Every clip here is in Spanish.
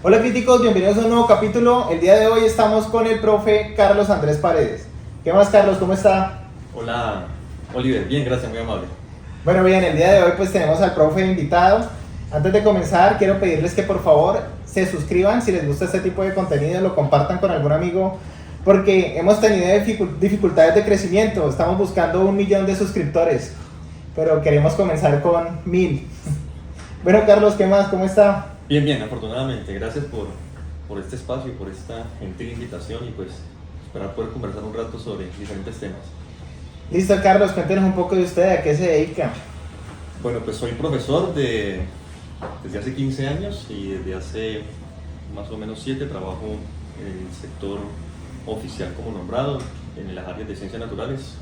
Hola críticos, bienvenidos a un nuevo capítulo. El día de hoy estamos con el profe Carlos Andrés Paredes. ¿Qué más, Carlos? ¿Cómo está? Hola, Oliver. Bien, gracias, muy amable. Bueno, bien, el día de hoy pues tenemos al profe invitado. Antes de comenzar, quiero pedirles que por favor se suscriban si les gusta este tipo de contenido, lo compartan con algún amigo, porque hemos tenido dificultades de crecimiento. Estamos buscando 1 millón de suscriptores, pero queremos comenzar con 1000. Bueno, Carlos, ¿qué más? ¿Cómo está? Bien, bien, afortunadamente. Gracias por este espacio y por esta gentil invitación y pues esperar poder conversar un rato sobre diferentes temas. Listo, Carlos, cuéntenos un poco de usted, ¿a qué se dedica? Bueno, pues soy profesor desde hace 15 años y desde hace más o menos 7 trabajo en el sector oficial como nombrado en las áreas de ciencias naturales.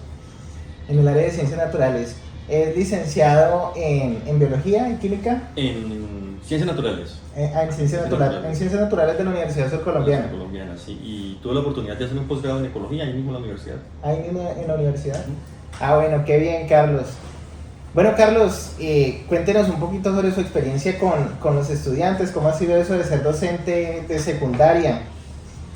En el área de ciencias naturales. Es licenciado en biología, en química, En ciencias naturales. en ciencias naturales de la Universidad Surcolombiana. Colombiana, sí. Y tuve la oportunidad de hacer un posgrado en ecología ahí mismo en la universidad. Ahí mismo en la universidad. Ah, bueno, qué bien, Carlos. Bueno, Carlos, cuéntenos un poquito sobre su experiencia con los estudiantes, cómo ha sido eso de ser docente de secundaria.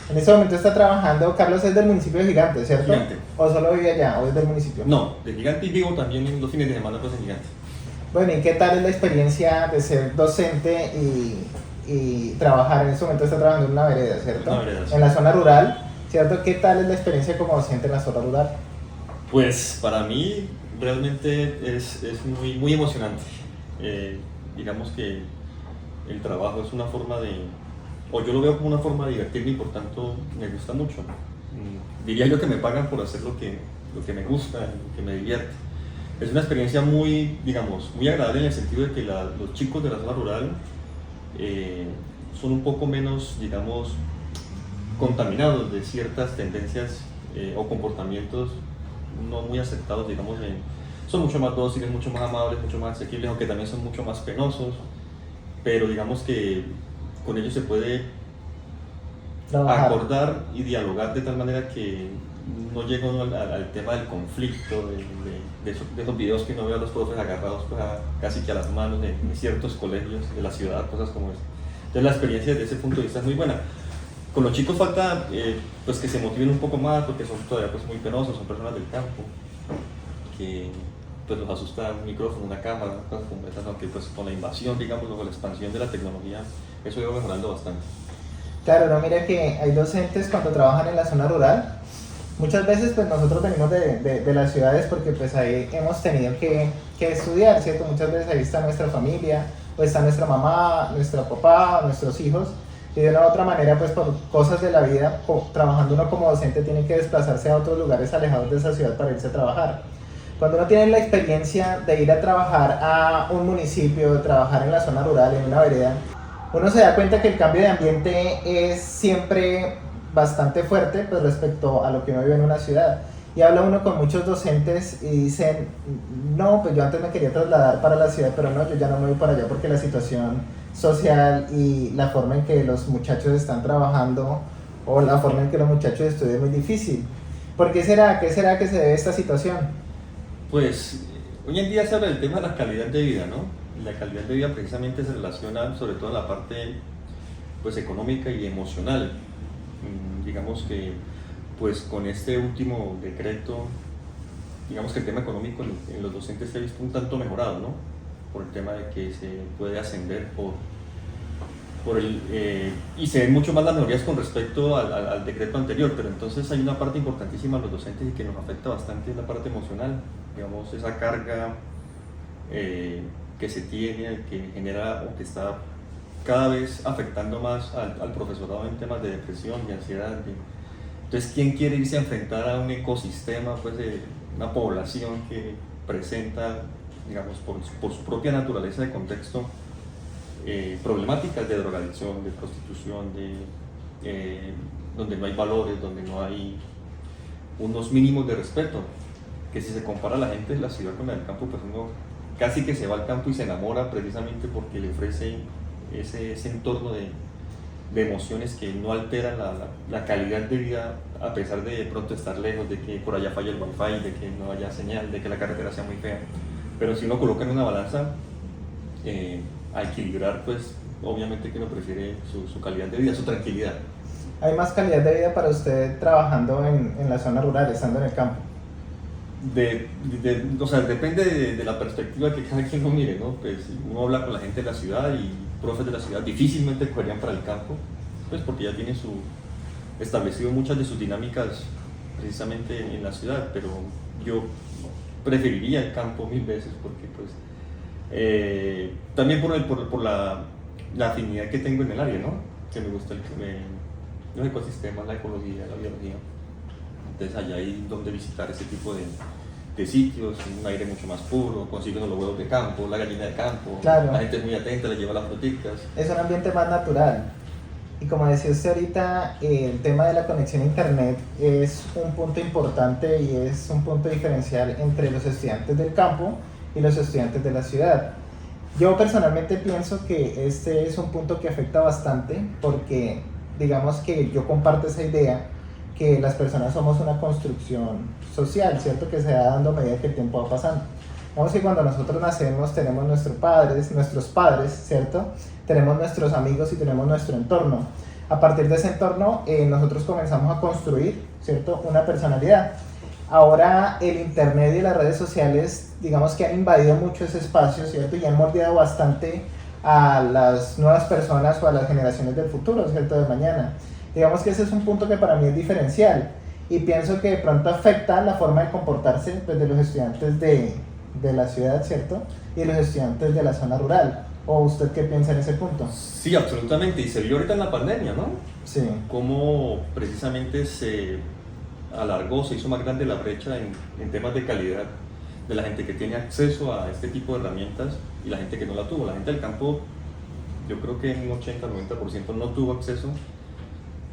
En este momento está trabajando, Carlos es del municipio de Gigante, ¿cierto? Gigante. ¿O solo vive allá, o es del municipio? No, de Gigante y vivo también en los fines de semana pues en Gigante. Bueno, ¿y qué tal es la experiencia de ser docente y trabajar? En este momento está trabajando en una vereda, ¿cierto? Una vereda, sí. En la zona rural, ¿cierto? ¿Qué tal es la experiencia como docente en la zona rural? Pues para mí realmente es muy, muy emocionante. Digamos que el trabajo es una forma o yo lo veo como una forma de divertirme y por tanto me gusta mucho. Diría yo que me pagan por hacer lo que me gusta, lo que me divierte. Es una experiencia muy, digamos, muy agradable en el sentido de que los chicos de la zona rural son un poco menos, digamos, contaminados de ciertas tendencias o comportamientos no muy aceptados, digamos, son mucho más dóciles, mucho más amables, mucho más asequibles, aunque también son mucho más penosos, pero digamos que con ellos se puede Trabajar. acordar y dialogar de tal manera que no llega uno al tema del conflicto, de esos videos que uno ve a los profes agarrados pues, casi que a las manos en ciertos colegios de la ciudad, cosas como eso. Entonces la experiencia desde ese punto de vista es muy buena. Con los chicos falta pues que se motiven un poco más porque son todavía pues muy penosos, son personas del campo que pues los asusta un micrófono, una cámara, cosas como esas, aunque pues con la invasión, digamos, con la expansión de la tecnología, eso ha ido mejorando bastante. Claro, no, mira que hay docentes cuando trabajan en la zona rural. Muchas veces pues nosotros venimos de las ciudades porque pues ahí hemos tenido que estudiar, ¿cierto? Muchas veces ahí está nuestra familia, o está nuestra mamá, nuestro papá, nuestros hijos. Y de una u otra manera, pues por cosas de la vida, trabajando uno como docente tiene que desplazarse a otros lugares alejados de esa ciudad para irse a trabajar. Cuando uno tiene la experiencia de ir a trabajar a un municipio, de trabajar en la zona rural, en una vereda, uno se da cuenta que el cambio de ambiente es siempre bastante fuerte pues, respecto a lo que uno vive en una ciudad. Y habla uno con muchos docentes y dicen, no, pues yo antes me quería trasladar para la ciudad, pero no, yo ya no me voy para allá porque la situación social y la forma en que los muchachos están trabajando o la forma en que los muchachos estudian es muy difícil. ¿Por qué será? ¿Qué será que se debe a esta situación? Pues hoy en día se habla del tema de la calidad de vida, ¿no? La calidad de vida precisamente se relaciona sobre todo en la parte pues, económica y emocional. Digamos que pues con este último decreto, digamos que el tema económico en los docentes se ha visto un tanto mejorado, ¿no? Por el tema de que se puede ascender y se ven mucho más las mejorías con respecto al decreto anterior, pero entonces hay una parte importantísima a los docentes y que nos afecta bastante, es la parte emocional, digamos, esa carga que se tiene, que genera o que está cada vez afectando más al profesorado en temas de depresión, de ansiedad. Entonces, ¿quién quiere irse a enfrentar a un ecosistema, pues, de una población que presenta, digamos, por su propia naturaleza de contexto, problemáticas de drogadicción, de prostitución, donde no hay valores, donde no hay unos mínimos de respeto? Que si se compara la gente de la ciudad con la del campo, pues uno casi que se va al campo y se enamora precisamente porque le ofrece ese entorno de emociones que no alteran la calidad de vida a pesar de pronto estar lejos, de que por allá falla el wifi, de que no haya señal, de que la carretera sea muy fea. Pero si uno coloca en una balanza a equilibrar pues obviamente que uno prefiere su calidad de vida, su tranquilidad. ¿Hay más calidad de vida para usted trabajando en la zona rural, estando en el campo? O sea, depende de la perspectiva que cada quien lo mire, ¿no? Pues uno habla con la gente de la ciudad y profes de la ciudad difícilmente cogerían para el campo, pues porque ya tiene establecido muchas de sus dinámicas precisamente en la ciudad, pero yo preferiría el campo mil veces porque pues también por la afinidad que tengo en el área, ¿no? Que me gusta los ecosistemas, la ecología, la biología. Entonces allá hay donde visitar ese tipo de sitios, un aire mucho más puro, consiguen los huevos de campo, la gallina de campo, claro. La gente es muy atenta, le lleva las fruticas. Es un ambiente más natural. Y como decía usted ahorita, el tema de la conexión a internet es un punto importante y es un punto diferencial entre los estudiantes del campo y los estudiantes de la ciudad. Yo personalmente pienso que este es un punto que afecta bastante porque digamos que yo comparto esa idea que las personas somos una construcción social, ¿cierto? Que se va dando a medida que el tiempo va pasando. Digamos que cuando nosotros nacemos tenemos nuestros padres, ¿cierto? Tenemos nuestros amigos y tenemos nuestro entorno. A partir de ese entorno nosotros comenzamos a construir, ¿cierto? Una personalidad. Ahora el internet y las redes sociales, digamos que han invadido mucho ese espacio, ¿cierto? Y han moldeado bastante a las nuevas personas o a las generaciones del futuro, ¿cierto? De mañana. Digamos que ese es un punto que para mí es diferencial y pienso que de pronto afecta la forma de comportarse pues, de los estudiantes de la ciudad, ¿cierto? Y de los estudiantes de la zona rural. ¿O usted qué piensa en ese punto? Sí, absolutamente, y se vio ahorita en la pandemia, ¿no? Sí. Cómo precisamente se alargó, se hizo más grande la brecha en temas de calidad de la gente que tiene acceso a este tipo de herramientas y la gente que no la tuvo. La gente del campo, yo creo que en un 80-90% no tuvo acceso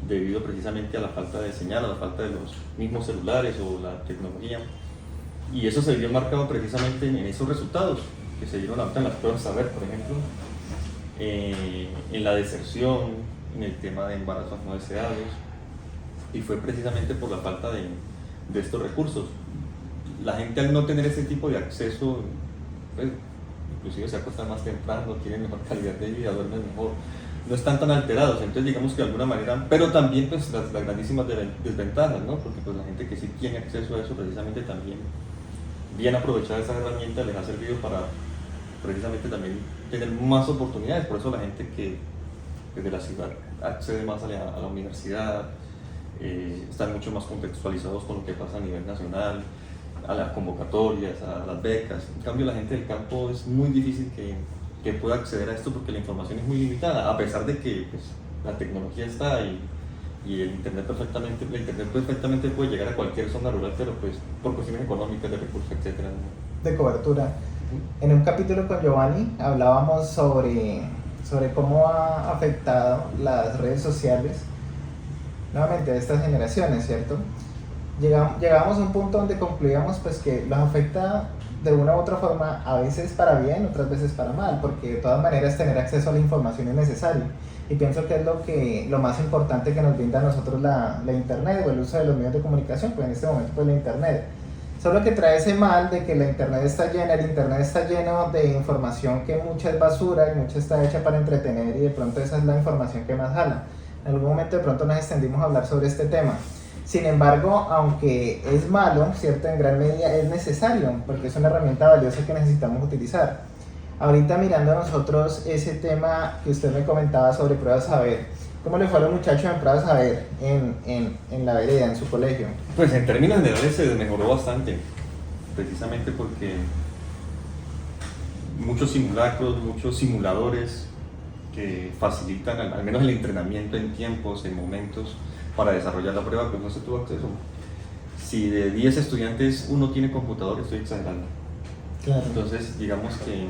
debido precisamente a la falta de señal, a la falta de los mismos celulares o la tecnología. Y eso se vio marcado precisamente en esos resultados que se dieron ahorita en las pruebas saber, por ejemplo, en la deserción, en el tema de embarazos no deseados, y fue precisamente por la falta de estos recursos. La gente al no tener ese tipo de acceso, pues, inclusive se acuestan más temprano, tienen mejor calidad de vida, duermen mejor, no están tan alterados, entonces digamos que de alguna manera, pero también pues las grandísimas desventajas, ¿no? Porque pues la gente que sí tiene acceso a eso precisamente también, bien aprovechar esa herramienta les ha servido para precisamente también tener más oportunidades, por eso la gente que de la ciudad accede más a la universidad, están mucho más contextualizados con lo que pasa a nivel nacional, a las convocatorias, a las becas. En cambio la gente del campo es muy difícil que pueda acceder a esto porque la información es muy limitada, a pesar de que pues, la tecnología está y el internet perfectamente puede llegar a cualquier zona rural, pero pues por cuestiones económicas, de recursos, etcétera. De cobertura. En un capítulo con Giovanni hablábamos sobre cómo ha afectado las redes sociales nuevamente a estas generaciones, ¿cierto? Llegábamos a un punto donde concluíamos pues que los afecta de una u otra forma, a veces para bien, otras veces para mal, porque de todas maneras tener acceso a la información es necesario. Y pienso que es lo más importante que nos brinda a nosotros la internet o el uso de los medios de comunicación, pues en este momento pues la internet. Solo que trae ese mal de que la internet está llena, el internet está lleno de información que mucha es basura y mucha está hecha para entretener y de pronto esa es la información que más jala. En algún momento de pronto nos extendimos a hablar sobre este tema. Sin embargo, aunque es malo, ¿cierto? En gran medida es necesario, porque es una herramienta valiosa que necesitamos utilizar. Ahorita mirando a nosotros ese tema que usted me comentaba sobre pruebas saber, ¿cómo le fue a los muchachos en pruebas saber en la vereda, en su colegio? Pues en términos generales se mejoró bastante, precisamente porque muchos simulacros, muchos simuladores que facilitan al menos el entrenamiento en tiempos, en momentos, para desarrollar la prueba, pues no se tuvo acceso. Si de 10 estudiantes uno tiene computador, estoy exagerando. Claro. Entonces, digamos que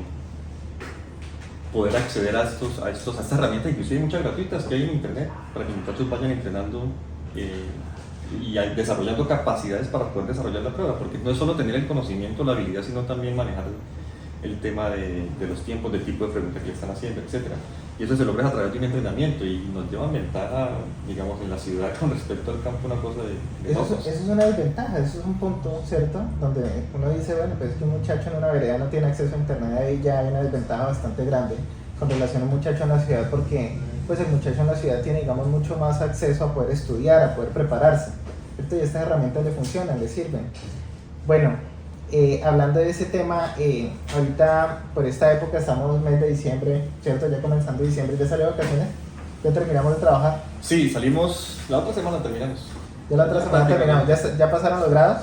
poder acceder a estas herramientas, inclusive hay muchas gratuitas que hay en internet, para que los muchachos vayan entrenando y desarrollando capacidades para poder desarrollar la prueba, porque no es solo tener el conocimiento, la habilidad, sino también manejar el tema de los tiempos, del tipo de preguntas que le están haciendo, etc. Y eso se logra a través de un entrenamiento y nos lleva a ventaja, digamos, en la ciudad con respecto al campo, una cosa de eso es una desventaja, eso es un punto, ¿cierto? Donde uno dice, bueno, pues que un muchacho en una vereda no tiene acceso a internet, ahí ya hay una desventaja bastante grande con relación a un muchacho en la ciudad, porque pues el muchacho en la ciudad tiene, digamos, mucho más acceso a poder estudiar, a poder prepararse, ¿cierto? Y estas herramientas le funcionan, le sirven. Bueno, hablando de ese tema, ahorita por esta época estamos en mes de diciembre, ¿cierto? Ya comenzando diciembre, ¿ya salió de vacaciones? ¿Ya terminamos de trabajar? Sí, salimos, la otra semana terminamos. Ya la otra semana terminamos, ¿ya pasaron los grados?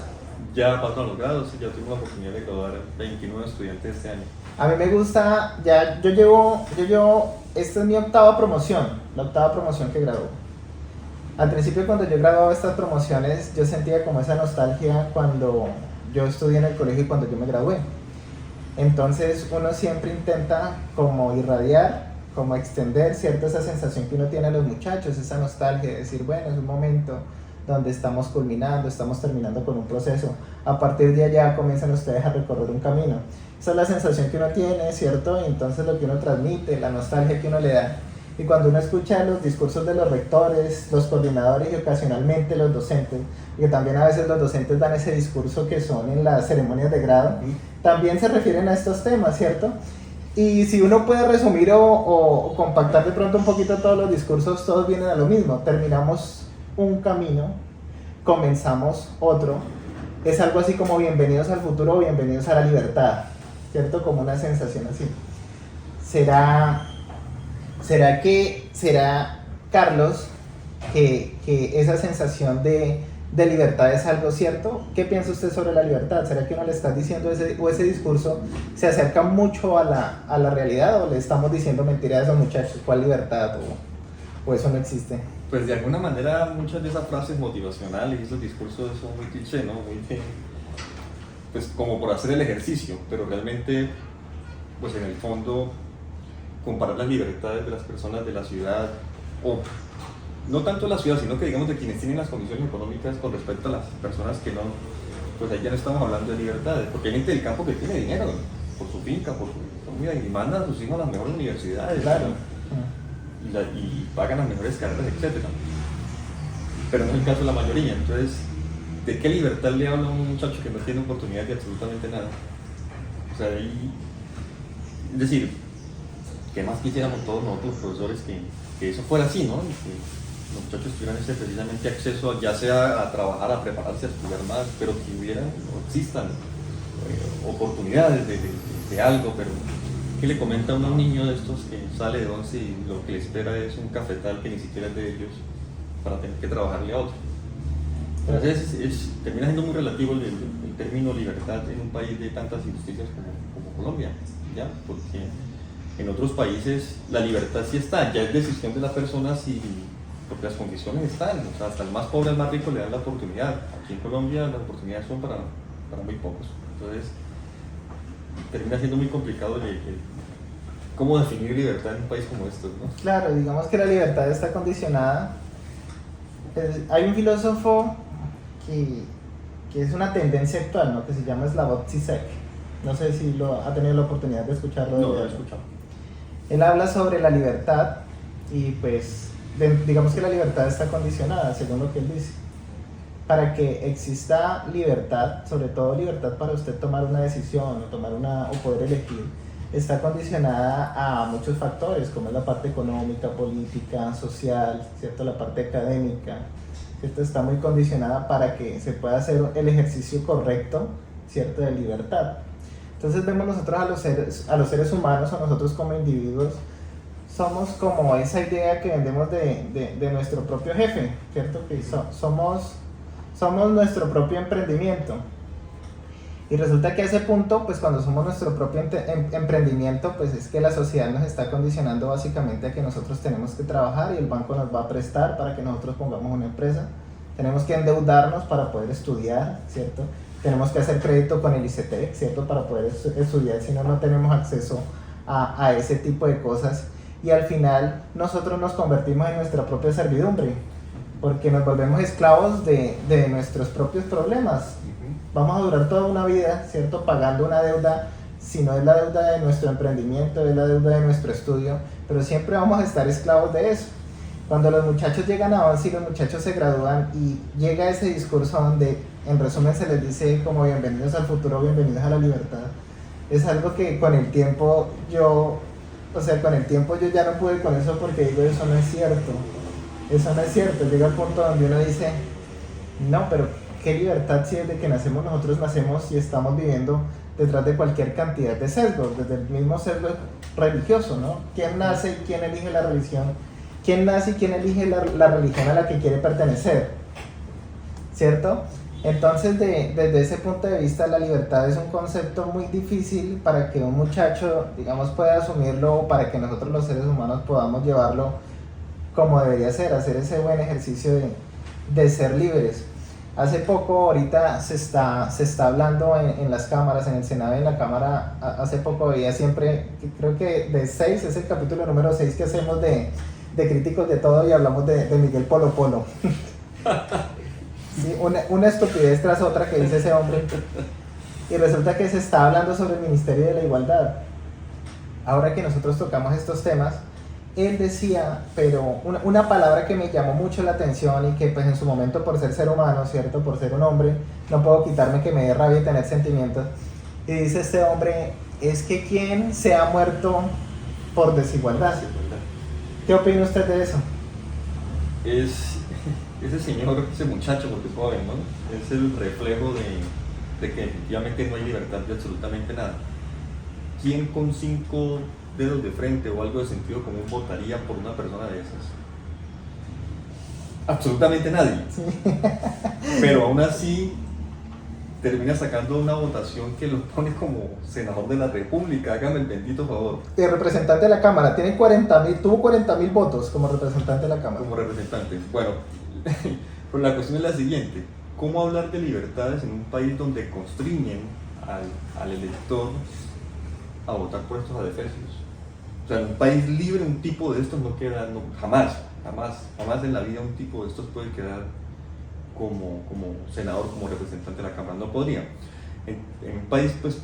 Ya pasaron los grados y ya tengo la oportunidad de graduar 29 estudiantes este año. A mí me gusta, ya yo llevo, esta es mi octava promoción, la octava promoción que gradúo. Al principio cuando yo graduaba estas promociones, yo sentía como esa nostalgia cuando yo estudié en el colegio y cuando yo me gradué. Entonces uno siempre intenta como irradiar, como extender, ¿cierto? Esa sensación que uno tiene a los muchachos, esa nostalgia de decir, bueno, es un momento donde estamos culminando, estamos terminando con un proceso. A partir de allá comienzan ustedes a recorrer un camino. Esa es la sensación que uno tiene, ¿cierto? Y entonces lo que uno transmite, la nostalgia que uno le da. Y cuando uno escucha los discursos de los rectores, los coordinadores y ocasionalmente los docentes, y que también a veces los docentes dan ese discurso que son en las ceremonias de grado, también se refieren a estos temas, ¿cierto? Y si uno puede resumir o compactar de pronto un poquito todos los discursos, todos vienen a lo mismo. Terminamos un camino, comenzamos otro. Es algo así como bienvenidos al futuro, bienvenidos a la libertad, ¿cierto? Como una sensación así. ¿Será Carlos, que esa sensación de libertad es algo cierto? ¿Qué piensa usted sobre la libertad? ¿Será que uno le está diciendo ese discurso se acerca mucho a la realidad, o le estamos diciendo mentiras a esos muchachos? ¿Cuál libertad? ¿O eso no existe? Pues de alguna manera muchas de esas frases motivacionales y esos discursos son muy cliché, ¿no? Muy pues como por hacer el ejercicio, pero realmente pues en el fondo comparar las libertades de las personas de la ciudad, o no tanto de la ciudad, sino que digamos de quienes tienen las condiciones económicas con respecto a las personas que no, pues ahí ya no estamos hablando de libertades, porque hay gente del campo que tiene dinero por su finca, por su comida, y mandan a sus hijos a las mejores universidades, claro. Y pagan las mejores carreras, etc. Pero no es el caso de la mayoría. Entonces, ¿de qué libertad le habla a un muchacho que no tiene oportunidad de absolutamente nada? O sea, es decir, ¿qué más quisiéramos todos nosotros, profesores, que eso fuera así, ¿no? Y que los muchachos tuvieran ese precisamente acceso, ya sea a trabajar, a prepararse, a estudiar más, pero que hubieran o existan oportunidades de algo, pero ¿qué le comenta uno a un niño de estos que sale de 11 y lo que le espera es un cafetal que ni siquiera es de ellos para tener que trabajarle a otro? Entonces termina siendo muy relativo el término libertad en un país de tantas injusticias como Colombia, ¿ya? Porque en otros países la libertad sí está, ya es decisión de las personas porque las condiciones están, o sea, hasta el más pobre al más rico le dan la oportunidad. Aquí en Colombia las oportunidades son para muy pocos. Entonces termina siendo muy complicado cómo definir libertad en un país como este, ¿no? Claro, digamos que la libertad está condicionada. Hay un filósofo que es una tendencia actual, ¿no? Que se llama Slavoj Zizek. No sé si ha tenido la oportunidad de escucharlo. No, lo he escuchado. Él habla sobre la libertad y pues digamos que la libertad está condicionada, según lo que él dice. Para que exista libertad, sobre todo libertad para usted tomar una decisión o poder elegir, está condicionada a muchos factores, como es la parte económica, política, social, ¿cierto? La parte académica, ¿cierto? Está muy condicionada para que se pueda hacer el ejercicio correcto, ¿cierto? De libertad. Entonces vemos nosotros a los seres humanos, o nosotros como individuos, somos como esa idea que vendemos de nuestro propio jefe, ¿cierto? Que somos nuestro propio emprendimiento. Y resulta que a ese punto, pues cuando somos nuestro propio emprendimiento, pues es que la sociedad nos está condicionando básicamente a que nosotros tenemos que trabajar y el banco nos va a prestar para que nosotros pongamos una empresa. Tenemos que endeudarnos para poder estudiar, ¿cierto? Tenemos que hacer crédito con el ICETEX, ¿cierto? Para poder estudiar, si no, no tenemos acceso a ese tipo de cosas. Y al final nosotros nos convertimos en nuestra propia servidumbre, porque nos volvemos esclavos de nuestros propios problemas. Vamos a durar toda una vida, ¿cierto? Pagando una deuda, si no es la deuda de nuestro emprendimiento, es la deuda de nuestro estudio, pero siempre vamos a estar esclavos de eso. Cuando los muchachos llegan a 11 y los muchachos se gradúan y llega ese discurso donde en resumen se les dice como bienvenidos al futuro, bienvenidos a la libertad, es algo que con el tiempo yo o sea, con el tiempo yo ya no pude con eso porque digo, eso no es cierto. Eso no es cierto. Llega el punto donde uno dice, no, pero qué libertad si desde que nacemos nosotros nacemos y estamos viviendo detrás de cualquier cantidad de sesgos, desde el mismo sesgo religioso, ¿no? ¿Quién nace y quién elige la religión? ¿Quién nace y quién elige la religión a la que quiere pertenecer? ¿Cierto? Entonces, desde ese punto de vista, la libertad es un concepto muy difícil para que un muchacho, digamos, pueda asumirlo o para que nosotros los seres humanos podamos llevarlo como debería ser, hacer ese buen ejercicio de ser libres. Hace poco, ahorita se está hablando en las cámaras, en el Senado y en la Cámara, hace poco veía siempre, creo que de 6, es el capítulo número 6 que hacemos de Críticos de Todo y hablamos de Miguel Polo Polo. Sí, una estupidez tras otra que dice ese hombre. Y resulta que se está hablando sobre el Ministerio de la Igualdad. Ahora que nosotros tocamos estos temas, él decía, pero una palabra que me llamó mucho la atención y que pues en su momento por ser humano, ¿cierto? Por ser un hombre, no puedo quitarme que me dé rabia y tener sentimientos. Y dice este hombre, es que ¿quién se ha muerto por desigualdad? ¿Qué opina usted de eso? Ese señor, ese muchacho, porque es joven, ¿no? Es el reflejo de que efectivamente no hay libertad de absolutamente nada. ¿Quién con 5 dedos de frente o algo de sentido común votaría por una persona de esas? Absolutamente nadie. Sí. Pero aún así termina sacando una votación que lo pone como senador de la República. Hágame el bendito favor. El representante de la Cámara tiene tuvo 40.000 votos como representante de la Cámara. Como representante. Bueno, pero la cuestión es la siguiente: ¿cómo hablar de libertades en un país donde constriñen al elector a votar por estos adefesios? O sea, en un país libre un tipo de estos no queda, jamás en la vida un tipo de estos puede quedar como senador, como representante de la Cámara, no podría. En un país, pues,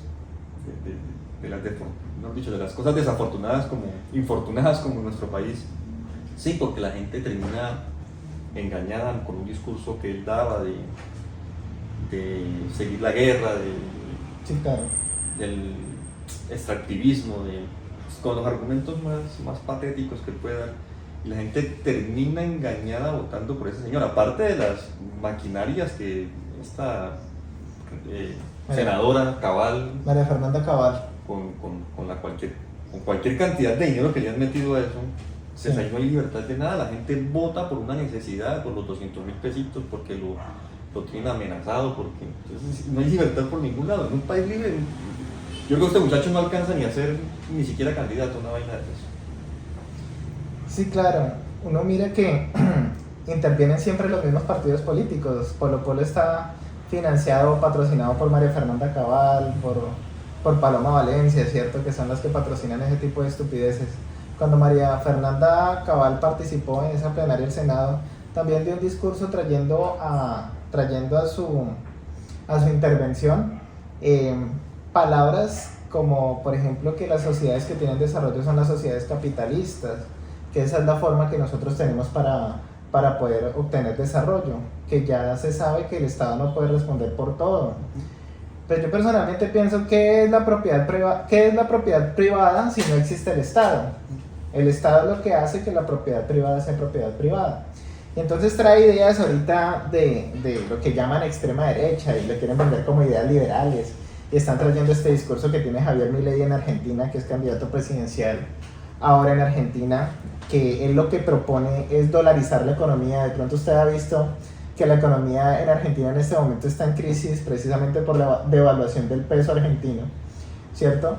de las cosas desafortunadas como infortunadas como en nuestro país, sí, porque la gente termina engañada con un discurso que él daba de seguir la guerra, sí, claro, del extractivismo, con los argumentos más patéticos que pueda dar, y la gente termina engañada votando por ese señor, aparte de las maquinarias que esta senadora Cabal, María Fernanda Cabal, con cualquier cantidad de dinero que le han metido a eso, sí. Pues ahí no hay libertad de nada, la gente vota por una necesidad, por los 200.000 pesitos, porque lo tienen amenazado, porque entonces no hay libertad por ningún lado. En un país libre, yo creo que este muchacho no alcanza ni a ser ni siquiera candidato a una vaina de eso. Sí, claro, uno mira que intervienen siempre los mismos partidos políticos. Polo Polo está financiado o patrocinado por María Fernanda Cabal, por Paloma Valencia, ¿cierto? Que son las que patrocinan ese tipo de estupideces. Cuando María Fernanda Cabal participó en esa plenaria del Senado, también dio un discurso trayendo a su intervención palabras como, por ejemplo, que las sociedades que tienen desarrollo son las sociedades capitalistas, que esa es la forma que nosotros tenemos para poder obtener desarrollo, que ya se sabe que el Estado no puede responder por todo. Pero yo personalmente pienso que es la propiedad privada si no existe el Estado. El Estado es lo que hace que la propiedad privada sea propiedad privada. Y entonces trae ideas ahorita de lo que llaman extrema derecha y lo quieren vender como ideas liberales. Y están trayendo este discurso que tiene Javier Milei en Argentina, que es candidato presidencial ahora en Argentina, que él lo que propone es dolarizar la economía. De pronto usted ha visto que la economía en Argentina en este momento está en crisis precisamente por la devaluación del peso argentino, ¿cierto?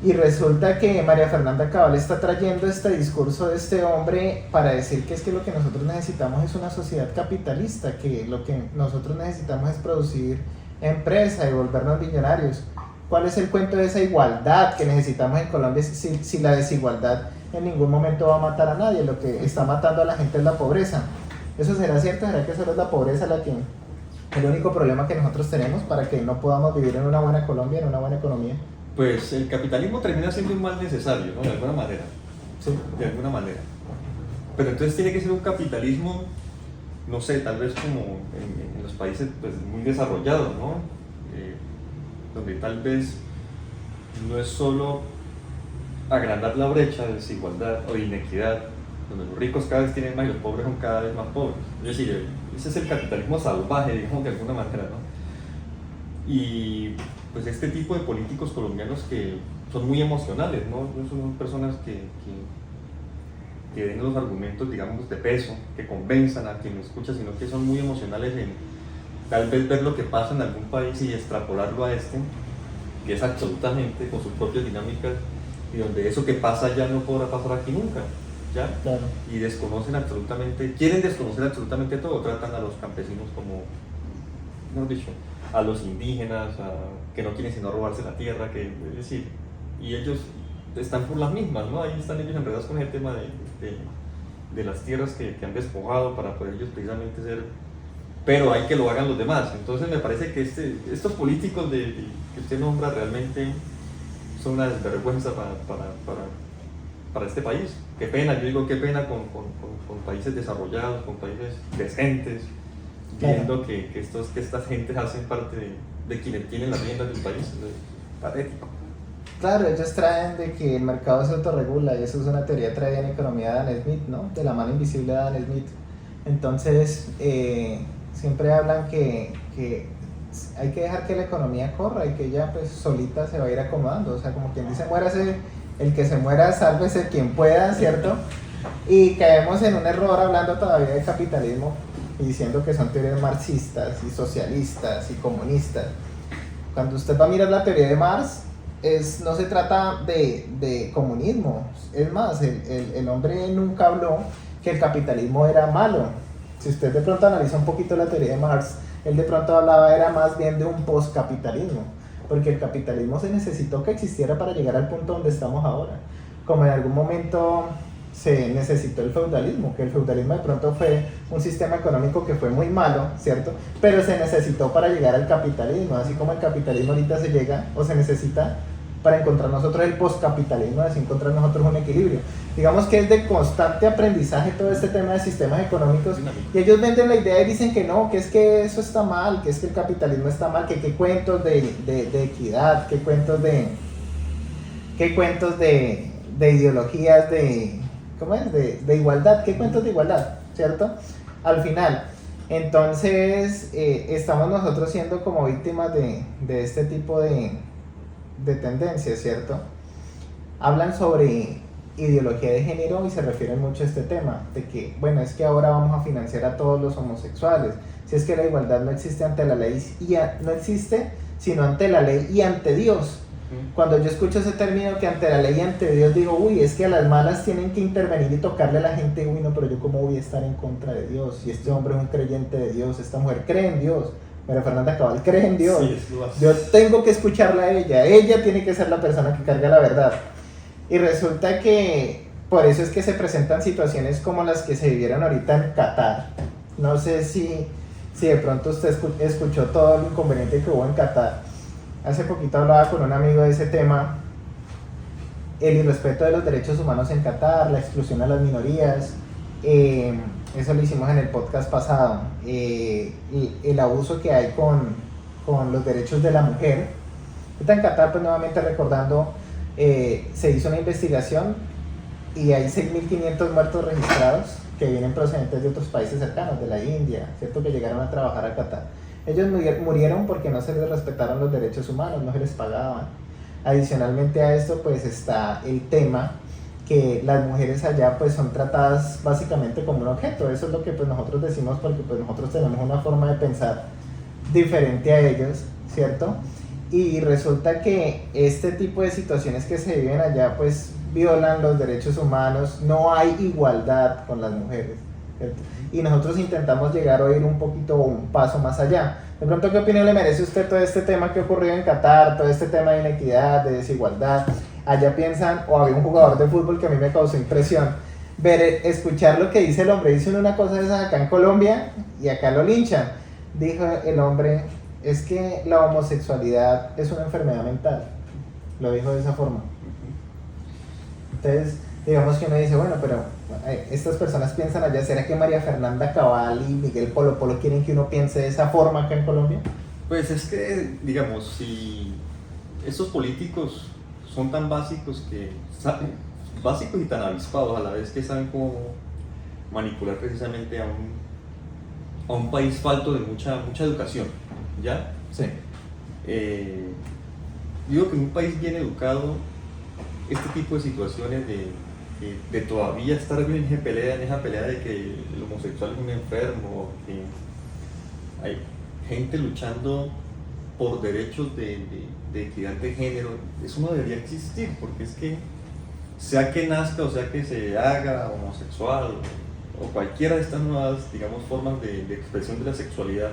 Y resulta que María Fernanda Cabal está trayendo este discurso de este hombre para decir que es que lo que nosotros necesitamos es una sociedad capitalista, que lo que nosotros necesitamos es producir empresa y volvernos millonarios. ¿Cuál es el cuento de esa igualdad que necesitamos en Colombia si la desigualdad en ningún momento va a matar a nadie? Lo que está matando a la gente es la pobreza. ¿Eso será cierto? ¿Será que solo es la pobreza el único problema que nosotros tenemos para que no podamos vivir en una buena Colombia, en una buena economía? Pues el capitalismo termina siendo un mal necesario, ¿no? De alguna manera. Sí. De alguna manera. Pero entonces tiene que ser un capitalismo, no sé, tal vez como en los países pues, muy desarrollados, ¿no? Donde tal vez no es solo agrandar la brecha de desigualdad o de inequidad, donde los ricos cada vez tienen más y los pobres son cada vez más pobres. Es decir, ese es el capitalismo salvaje, digamos, de alguna manera, ¿no? Y pues este tipo de políticos colombianos que son muy emocionales, ¿no? No son personas que den los argumentos, digamos, de peso, que convenzan a quien lo escucha, sino que son muy emocionales en tal vez ver lo que pasa en algún país y extrapolarlo a este, que es absolutamente con sus propias dinámicas, y donde eso que pasa allá no podrá pasar aquí nunca, ¿ya? Claro. Y desconocen absolutamente, quieren desconocer absolutamente todo, tratan a los campesinos como, mejor dicho, a los indígenas, que no quieren sino robarse la tierra, que, es decir, y ellos están por las mismas, ¿no? Ahí están ellos enredados con el tema de las tierras que han despojado para poder ellos precisamente ser, pero hay que lo hagan los demás. Entonces me parece que estos políticos que usted nombra realmente son una desvergüenza para este país. Qué pena, yo digo qué pena con países desarrollados, con países decentes, viendo que estas gentes hacen parte de quienes tienen las riendas del país. Es patético. Claro, ellos traen de que el mercado se autorregula, y eso es una teoría traída en economía de Adam Smith, ¿no? De la mano invisible de Adam Smith. Entonces, siempre hablan que hay que dejar que la economía corra y que ella pues solita se va a ir acomodando, o sea, como quien dice, muérase el que se muera, sálvese quien pueda, ¿cierto? Y caemos en un error hablando todavía de capitalismo y diciendo que son teorías marxistas y socialistas y comunistas. Cuando usted va a mirar la teoría de Marx, no se trata de comunismo, es más, el hombre nunca habló que el capitalismo era malo. Si usted de pronto analiza un poquito la teoría de Marx, él de pronto hablaba era más bien de un postcapitalismo, porque el capitalismo se necesitó que existiera para llegar al punto donde estamos ahora, como en algún momento se necesitó el feudalismo, que el feudalismo de pronto fue un sistema económico que fue muy malo, ¿cierto? Pero se necesitó para llegar al capitalismo, así como el capitalismo ahorita se llega o se necesita para encontrar nosotros el postcapitalismo, así encontrar nosotros un equilibrio. Digamos que es de constante aprendizaje todo este tema de sistemas económicos, y ellos venden la idea y dicen que no, que es que eso está mal, que es que el capitalismo está mal, que qué cuentos de equidad, qué cuentos de ideologías ¿cómo es? De igualdad, qué cuentos de igualdad, ¿cierto? Al final, entonces estamos nosotros siendo como víctimas de este tipo de tendencias, ¿cierto? Hablan sobre ideología de género y se refieren mucho a este tema, de que, bueno, es que ahora vamos a financiar a todos los homosexuales, si es que la igualdad no existe ante la ley, no existe sino ante la ley y ante Dios. Cuando yo escucho ese término que ante la ley y ante Dios, digo, uy, es que a las malas tienen que intervenir y tocarle a la gente, uy, no, pero yo cómo voy a estar en contra de Dios, si este hombre es un creyente de Dios, esta mujer cree en Dios, María Fernanda Cabal cree en Dios, sí, yo tengo que escucharla a ella tiene que ser la persona que carga la verdad. Y resulta que por eso es que se presentan situaciones como las que se vivieron ahorita en Qatar. No sé si de pronto usted escuchó todo el inconveniente que hubo en Qatar. Hace poquito hablaba con un amigo de ese tema, el irrespeto de los derechos humanos en Qatar, la exclusión a las minorías, eso lo hicimos en el podcast pasado, el abuso que hay con los derechos de la mujer. Ahorita en Qatar, pues nuevamente recordando, se hizo una investigación y hay 6.500 muertos registrados que vienen procedentes de otros países cercanos, de la India, ¿cierto? Que llegaron a trabajar a Qatar. Ellos murieron porque no se les respetaron los derechos humanos, no se les pagaban. Adicionalmente a esto, pues está el tema que las mujeres allá pues son tratadas básicamente como un objeto. Eso es lo que pues nosotros decimos porque pues nosotros tenemos una forma de pensar diferente a ellos, ¿cierto? Y resulta que este tipo de situaciones que se viven allá pues violan los derechos humanos, no hay igualdad con las mujeres, ¿cierto? Y nosotros intentamos llegar o ir un poquito o un paso más allá. De pronto, ¿qué opinión le merece a usted todo este tema que ocurrió en Qatar, todo este tema de inequidad, de desigualdad? Allá piensan, o había un jugador de fútbol que a mí me causó impresión, escuchar lo que dice el hombre, dice una cosa de esas acá en Colombia y acá lo linchan. Dijo el hombre, es que la homosexualidad es una enfermedad mental, lo dijo de esa forma. Entonces, digamos que uno dice, bueno, pero estas personas piensan allá, ¿será que María Fernanda Cabal y Miguel Polo Polo quieren que uno piense de esa forma acá en Colombia? Pues es que, digamos, si estos políticos son tan básicos básicos y tan avispados a la vez que saben cómo manipular precisamente a un país falto de mucha educación, ¿ya? Sí. Digo que en un país bien educado, este tipo de situaciones de todavía estar en esa pelea de que el homosexual es un enfermo, que hay gente luchando por derechos de equidad de género, eso no debería existir, porque es que sea que nazca o sea que se haga homosexual o cualquiera de estas nuevas, digamos, formas de expresión de la sexualidad,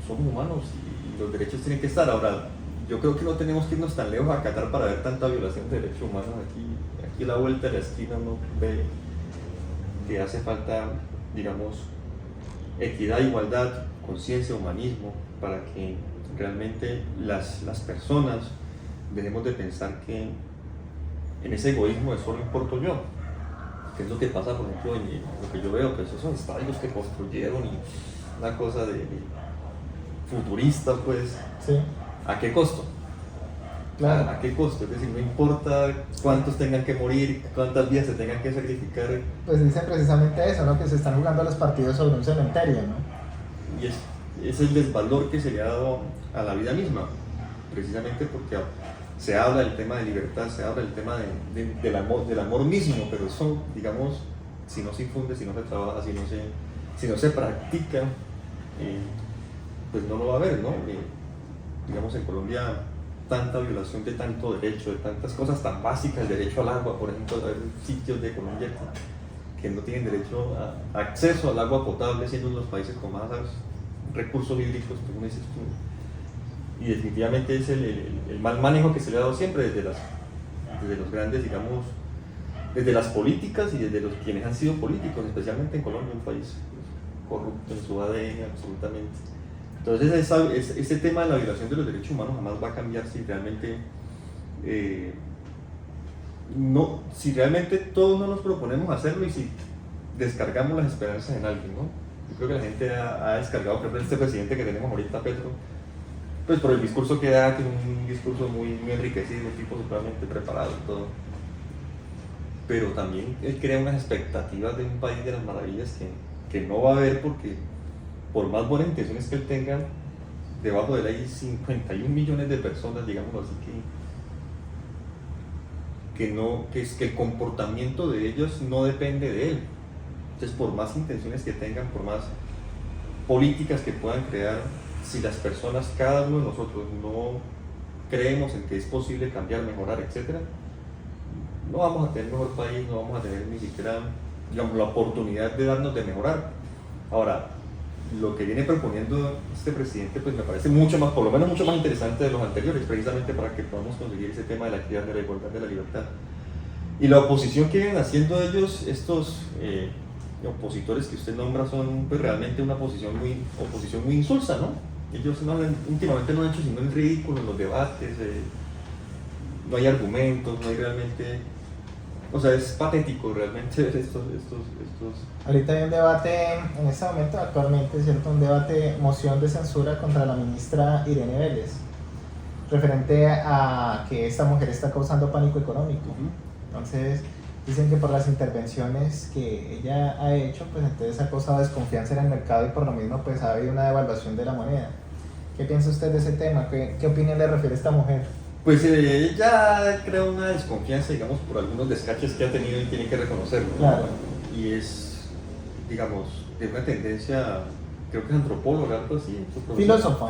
somos humanos y los derechos tienen que estar. Ahora, yo creo que no tenemos que irnos tan lejos a Qatar para ver tanta violación de derechos humanos. Aquí a la vuelta de la esquina uno ve que hace falta, digamos, equidad, igualdad, conciencia, humanismo, para que realmente las personas dejemos de pensar que en ese egoísmo de solo importo yo, que es lo que pasa, por ejemplo, en lo que yo veo, que esos son estadios que construyeron y una cosa de futurista, pues, Sí. ¿a qué costo? Claro. ¿A qué costo? Es decir, no importa cuántos tengan que morir, cuántas vidas se tengan que sacrificar. Pues dicen precisamente eso, ¿no? Que se están jugando los partidos sobre un cementerio, ¿no? Y es el desvalor que se le ha dado a la vida misma, precisamente porque se habla del tema de libertad, se habla del tema del amor mismo, pero eso, digamos, si no se infunde, si no se trabaja, si no se practica, pues no lo va a haber, ¿no? Digamos, en Colombia, tanta violación de tanto derecho, de tantas cosas tan básicas, el derecho al agua, por ejemplo, hay sitios de Colombia que no tienen derecho a acceso al agua potable, siendo uno de los países con más recursos hídricos, como dices tú. Y definitivamente es el mal manejo que se le ha dado siempre desde los grandes, digamos, desde las políticas y desde los quienes han sido políticos, especialmente en Colombia, un país corrupto en su ADN absolutamente. Entonces ese tema de la violación de los derechos humanos jamás va a cambiar si realmente si realmente todos no nos proponemos hacerlo y si descargamos las esperanzas en alguien, ¿no? Yo creo que la gente ha descargado, por ejemplo, este presidente que tenemos ahorita, Petro, pues por el discurso que da, que es un discurso muy enriquecido, un tipo totalmente preparado y todo. Pero también él crea unas expectativas de un país de las maravillas que no va a haber, porque por más buenas intenciones que él tenga, debajo de él hay 51 millones de personas, digámoslo así, que el comportamiento de ellos no depende de él. Entonces, por más intenciones que tengan, por más políticas que puedan crear, si las personas, cada uno de nosotros, no creemos en que es posible cambiar, mejorar, etc., no vamos a tener mejor país, no vamos a tener ni siquiera, digamos, la oportunidad de darnos de mejorar. Ahora, lo que viene proponiendo este presidente, pues me parece mucho más, por lo menos mucho más interesante de los anteriores, precisamente para que podamos conseguir ese tema de la equidad, de la igualdad, de la libertad. Y la oposición que vienen haciendo ellos, estos opositores que usted nombra, son pues realmente una oposición muy insulsa, ¿no? Ellos últimamente no han hecho sino el ridículo en los debates, no hay argumentos, no hay realmente... O sea, es patético realmente ver estos... Ahorita hay un debate, en este momento, actualmente, ¿cierto? Un debate, moción de censura contra la ministra Irene Vélez, referente a que esta mujer está causando pánico económico. Entonces, dicen que por las intervenciones que ella ha hecho, pues entonces ha causado desconfianza en el mercado y por lo mismo pues ha habido una devaluación de la moneda. ¿Qué piensa usted de ese tema? ¿Qué opinión le refiere a esta mujer? Pues ella crea una desconfianza, digamos, por algunos descaches que ha tenido y tiene que reconocerlo, ¿no? Claro. Y es, digamos, de una tendencia, creo que es antropóloga, algo así. Filósofa.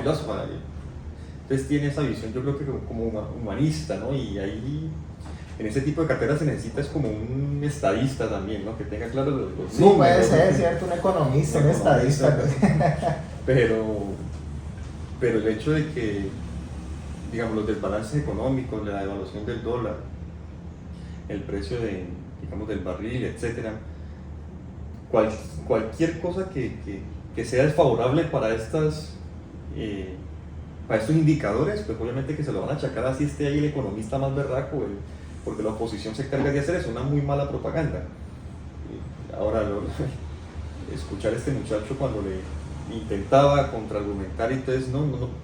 Entonces tiene esa visión, yo creo que como humanista, ¿no? Y ahí, en ese tipo de carteras se necesita es como un estadista también, ¿no? Que tenga claro los Sí, números, puede ser, ¿no? ¿cierto? Un economista, un estadista. Pero el hecho de que, digamos, los desbalances económicos, la devaluación del dólar, el precio del barril, etc., cualquier cosa que sea desfavorable para estos indicadores, pues obviamente que se lo van a achacar, así esté ahí el economista más berraco, porque la oposición se encarga de hacer eso, una muy mala propaganda. Ahora, escuchar a este muchacho cuando le intentaba contraargumentar, y entonces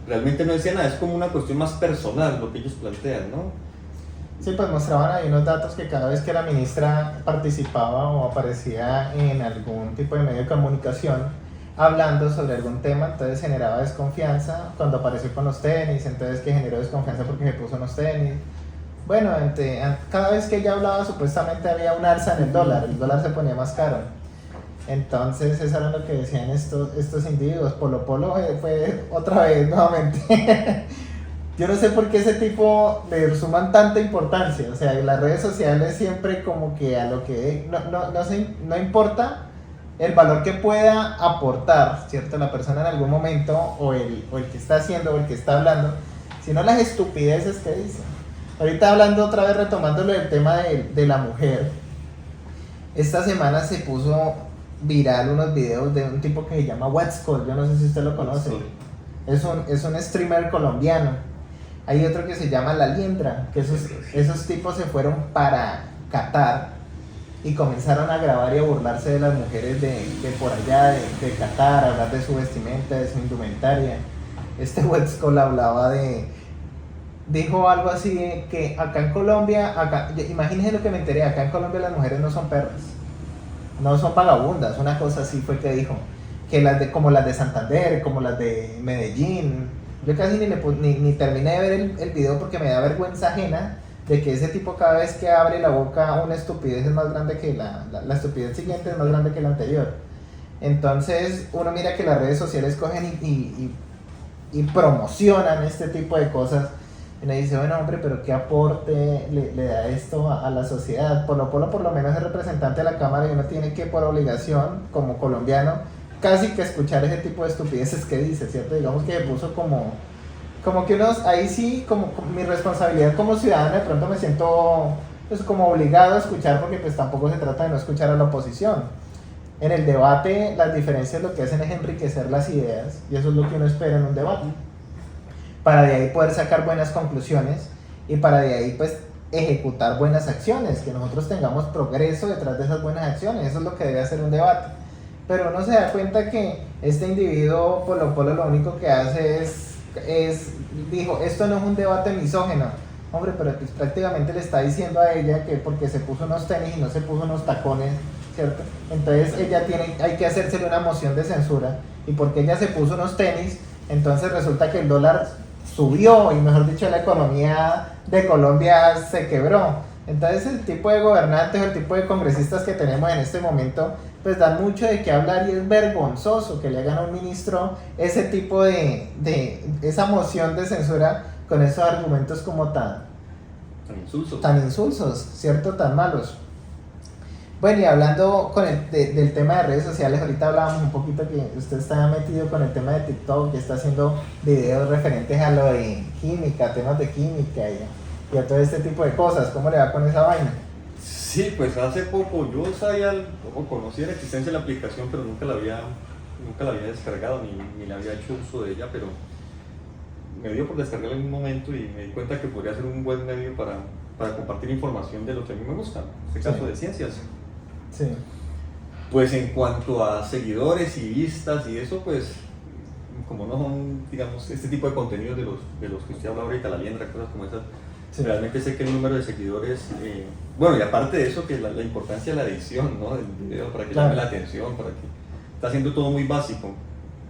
realmente no decía nada, es como una cuestión más personal lo que ellos plantean, ¿no? Sí, pues mostraban ahí unos datos que cada vez que la ministra participaba o aparecía en algún tipo de medio de comunicación hablando sobre algún tema, entonces generaba desconfianza. Cuando apareció con los tenis, entonces que generó desconfianza porque se puso unos tenis. Bueno, cada vez que ella hablaba supuestamente había un alza en el dólar se ponía más caro. Entonces eso era lo que decían estos individuos. Polo Polo fue otra vez nuevamente. Yo no sé por qué ese tipo le suman tanta importancia. O sea, las redes sociales siempre como que a lo que no importa el valor que pueda aportar, ¿cierto? La persona en algún momento o el que está haciendo o el que está hablando, sino las estupideces que dicen. Ahorita hablando otra vez, retomándolo del tema de la mujer, esta semana se puso viral unos videos de un tipo que se llama Wetscol, yo no sé si usted lo conoce. Es un streamer colombiano. Hay otro que se llama La Liendra, que esos tipos se fueron para Qatar y comenzaron a grabar y a burlarse de las mujeres de por allá, de Qatar, hablar de su vestimenta, de su indumentaria. Este Wetscol hablaba dijo algo así que acá en Colombia, imagínense lo que me enteré, acá en Colombia las mujeres no son perras, no son vagabundas, una cosa así fue que dijo, que como las de Santander, como las de Medellín. Yo casi ni terminé de ver el video porque me da vergüenza ajena de que ese tipo cada vez que abre la boca una estupidez es más grande que la estupidez siguiente es más grande que la anterior. Entonces uno mira que las redes sociales cogen y promocionan este tipo de cosas y uno dice, bueno hombre, pero qué aporte le da esto a la sociedad. Por lo menos es representante de la Cámara y uno tiene que por obligación como colombiano casi que escuchar ese tipo de estupideces que dice, ¿cierto? Digamos que me puso como que unos, ahí sí, como mi responsabilidad como ciudadano, de pronto me siento pues como obligado a escuchar porque pues tampoco se trata de no escuchar a la oposición. En el debate las diferencias lo que hacen es enriquecer las ideas y eso es lo que uno espera en un debate. Para de ahí poder sacar buenas conclusiones y para de ahí pues ejecutar buenas acciones, que nosotros tengamos progreso detrás de esas buenas acciones, eso es lo que debe hacer un debate. Pero uno se da cuenta que este individuo Polo Polo lo único que hace dijo, esto no es un debate misógino. Hombre, pero pues prácticamente le está diciendo a ella que porque se puso unos tenis y no se puso unos tacones, ¿cierto? Entonces hay que hacérsele una moción de censura. Y porque ella se puso unos tenis, entonces resulta que el dólar subió y mejor dicho la economía de Colombia se quebró. Entonces el tipo de gobernantes, el tipo de congresistas que tenemos en este momento pues dan mucho de qué hablar y es vergonzoso que le hagan a un ministro ese tipo esa moción de censura con esos argumentos como tan insulsos, ¿cierto? Tan malos. Bueno, y hablando del tema de redes sociales, ahorita hablábamos un poquito que usted está metido con el tema de TikTok, que está haciendo videos referentes a lo de química, temas de química y a todo este tipo de cosas. ¿Cómo le va con esa vaina? Sí, pues hace poco yo conocía la existencia de la aplicación, pero nunca la había descargado ni le había hecho uso de ella, pero me dio por descargarla en un momento y me di cuenta que podría ser un buen medio para compartir información de lo que a mí me gusta, en este caso de ciencias. Sí. Pues en cuanto a seguidores y vistas y eso, pues como no son, digamos, este tipo de contenidos de los que usted habla ahorita, La Liendra, cosas como esas, sí. Realmente sé que el número de seguidores, bueno, y aparte de eso, que la importancia de la edición, ¿no? Del video, para que llame la atención, para que está haciendo todo muy básico,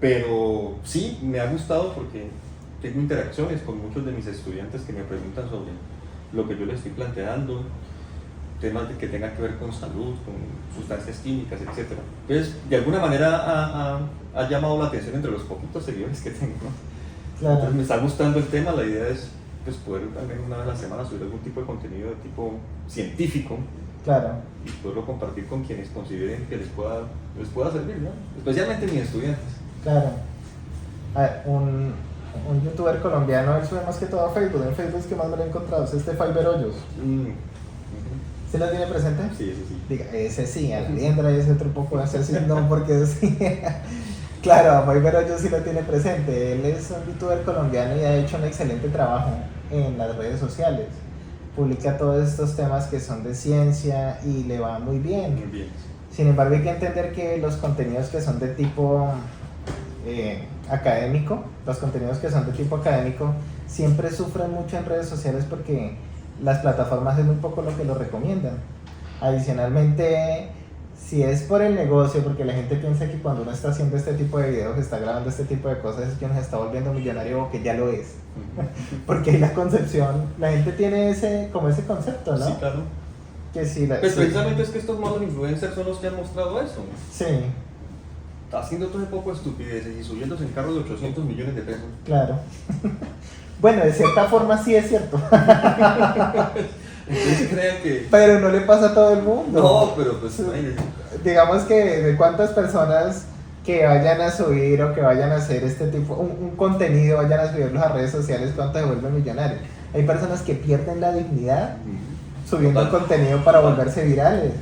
pero sí, me ha gustado porque tengo interacciones con muchos de mis estudiantes que me preguntan sobre lo que yo les estoy planteando, temas que tengan que ver con salud, con sustancias químicas, etc. Entonces, de alguna manera ha llamado la atención entre los poquitos seguidores que tengo, ¿no? Claro. Entonces me está gustando el tema, la idea es pues, poder también una vez a la semana subir algún tipo de contenido de tipo científico. Claro. Y poderlo compartir con quienes consideren que les pueda servir, ¿no? Especialmente mis estudiantes. Claro. A ver, un youtuber colombiano, él sube más que todo a Facebook. En Facebook es que más me lo he encontrado, es Fiber Hoyos. ¿Sí lo tiene presente? Sí. Diga, ese sí, a La Liendra ese otro poco, ese sí no, porque sí. Claro, a Fiber Hoyos sí lo tiene presente. Él es un youtuber colombiano y ha hecho un excelente trabajo en las redes sociales. Publica todos estos temas que son de ciencia y le va muy bien. Muy bien. Sin embargo, hay que entender que los contenidos que son de tipo académico, siempre sufren mucho en redes sociales porque las plataformas es muy poco lo que lo recomiendan. Adicionalmente, si es por el negocio, porque la gente piensa que cuando uno está haciendo este tipo de videos, está grabando este tipo de cosas, es que uno se está volviendo millonario o que ya lo es. Porque ahí la concepción, la gente tiene ese concepto, ¿no? Sí, claro. Que sí, Pues sí. precisamente es que estos malos influencers son los que han mostrado eso. Sí, Haciendo todo ese poco de estupideces y subiéndose en carros de 800 millones de pesos. claro. Bueno, de cierta forma sí es cierto. Entonces crean que... Pero no le pasa a todo el mundo. No, pero pues... Digamos que de cuántas personas que vayan a subir o que vayan a hacer este tipo, un contenido, vayan a subirlos a redes sociales, ¿cuánto se vuelven millonarios? Hay personas que pierden la dignidad subiendo Total. contenido para Total. volverse virales.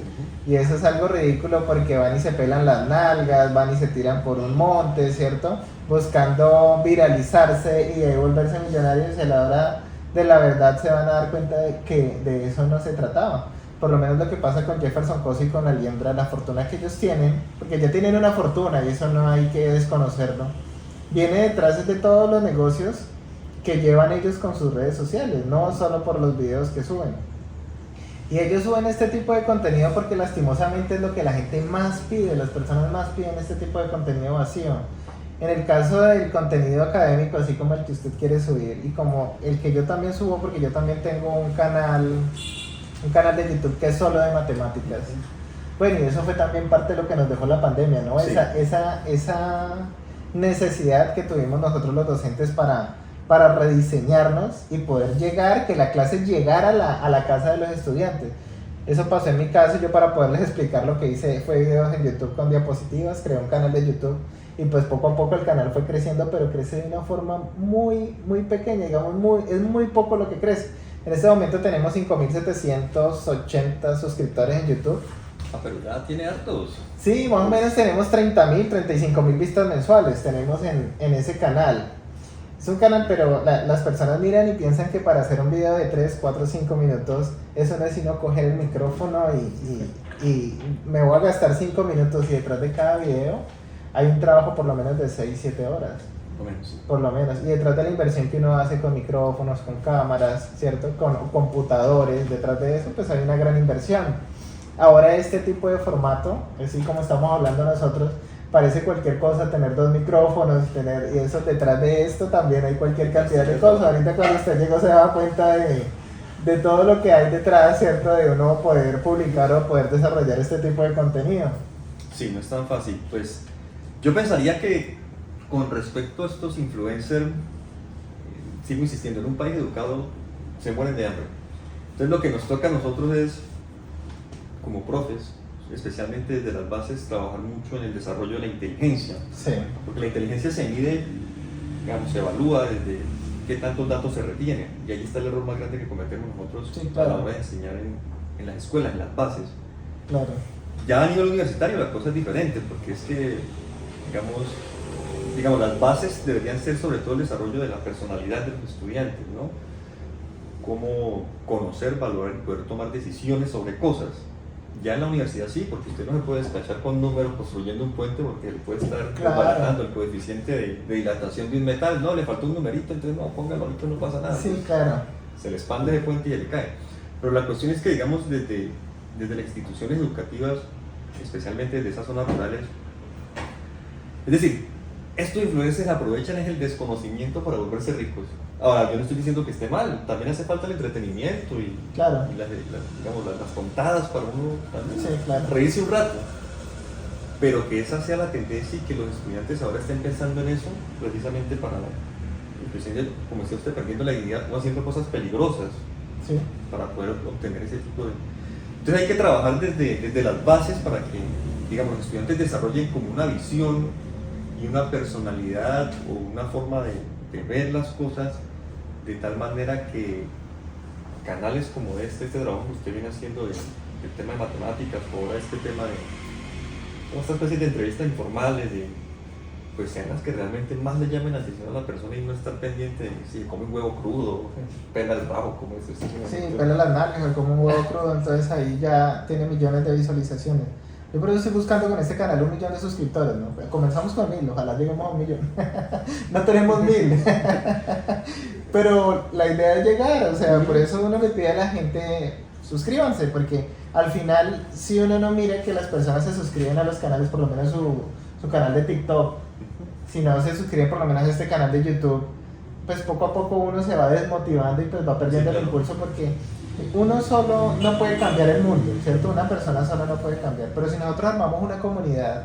Y eso es algo ridículo porque van y se pelan las nalgas, van y se tiran por un monte, ¿cierto? Buscando viralizarse y de ahí volverse millonarios, y a la hora de la verdad se van a dar cuenta de que de eso no se trataba. Por lo menos lo que pasa con Jefferson Cosi y con Aliendra, la fortuna que ellos tienen, porque ya tienen una fortuna y eso no hay que desconocerlo, viene detrás de todos los negocios que llevan ellos con sus redes sociales, no solo por los videos que suben. Y ellos suben este tipo de contenido porque lastimosamente es lo que la gente más pide, las personas más piden este tipo de contenido vacío. En el caso del contenido académico, así como el que usted quiere subir y como el que yo también subo, porque yo también tengo un canal de YouTube que es solo de matemáticas. Bueno, y eso fue también parte de lo que nos dejó la pandemia, ¿no? Sí. Esa necesidad que tuvimos nosotros los docentes para rediseñarnos y poder llegar, que la clase llegara a la casa de los estudiantes. Eso pasó en mi caso. Yo, para poderles explicar lo que hice, fue videos en YouTube con diapositivas, creé un canal de YouTube y pues poco a poco el canal fue creciendo, pero crece de una forma muy, muy pequeña, digamos, es muy poco lo que crece. En este momento tenemos 5.780 suscriptores en YouTube. Ah, pero ya tiene hartos. Sí, más o menos tenemos 30.000, 35.000 vistas mensuales tenemos en ese canal. Es un canal, pero las personas miran y piensan que para hacer un video de 3, 4, 5 minutos, eso no es sino coger el micrófono y me voy a gastar 5 minutos, y detrás de cada video hay un trabajo por lo menos de 6, 7 horas. Por lo menos. Y detrás de la inversión que uno hace con micrófonos, con cámaras, ¿cierto? Con computadores, detrás de eso pues hay una gran inversión. Ahora este tipo de formato, así como estamos hablando nosotros, parece cualquier cosa, tener 2 micrófonos, y eso detrás de esto también hay cualquier cantidad de cosas. Ahorita cuando usted llegó se da cuenta de todo lo que hay detrás, ¿cierto? De uno poder publicar o poder desarrollar este tipo de contenido. Sí, no es tan fácil. Pues yo pensaría que con respecto a estos influencers, sigo insistiendo, en un país educado se mueren de hambre. Entonces lo que nos toca a nosotros es, como profes, especialmente desde las bases, trabajar mucho en el desarrollo de la inteligencia. Sí. Porque la inteligencia se mide, digamos, se evalúa desde qué tantos datos se retienen. Y ahí está el error más grande que cometemos nosotros, Sí, claro, a la hora de enseñar en las escuelas, en las bases. Claro. Ya a nivel universitario la cosa es diferente, porque es que, digamos, las bases deberían ser sobre todo el desarrollo de la personalidad de los estudiantes, ¿no? Cómo conocer, valorar y poder tomar decisiones sobre cosas. Ya en la universidad sí, porque usted no se puede despachar con números construyendo un puente, porque le puede estar desbaratando el coeficiente de dilatación de un metal. No, le faltó un numerito, entonces no, póngalo, ahorita no pasa nada. Sí, claro. Se le expande ese puente y ya le cae. Pero la cuestión es que, digamos, desde las instituciones educativas, especialmente desde esas zonas rurales, es decir, estos influencers aprovechan el desconocimiento para volverse ricos. Ahora, yo no estoy diciendo que esté mal, también hace falta el entretenimiento y, Claro. y las contadas para uno también, Sí, claro. reírse un rato. Pero que esa sea la tendencia y que los estudiantes ahora estén pensando en eso, precisamente para, inclusive, como decía usted, perdiendo la dignidad o haciendo cosas peligrosas, Sí. para poder obtener ese tipo de... Entonces hay que trabajar desde las bases para que, digamos, los estudiantes desarrollen como una visión y una personalidad o una forma de ver las cosas de tal manera que canales como este trabajo que usted viene haciendo del tema de matemáticas, o ahora este tema de esta especie de entrevistas informales, pues sean las que realmente más le llamen la atención a la persona y no estar pendiente de si come un huevo crudo, pela el rabo, como es este. Sí, pela las nalgas, como un huevo crudo, entonces ahí ya tiene millones de visualizaciones. Yo por eso estoy buscando con este canal 1 millón de suscriptores, ¿no? Comenzamos con 1.000, ojalá lleguemos a 1 millón. No tenemos 1.000. pero la idea es llegar, o sea, por eso uno le pide a la gente, suscríbanse, porque al final, si uno no mira que las personas se suscriben a los canales, por lo menos su canal de TikTok, si no se suscriben por lo menos a este canal de YouTube, pues poco a poco uno se va desmotivando y pues va perdiendo el impulso, porque uno solo no puede cambiar el mundo, ¿cierto? Una persona sola no puede cambiar, pero si nosotros armamos una comunidad,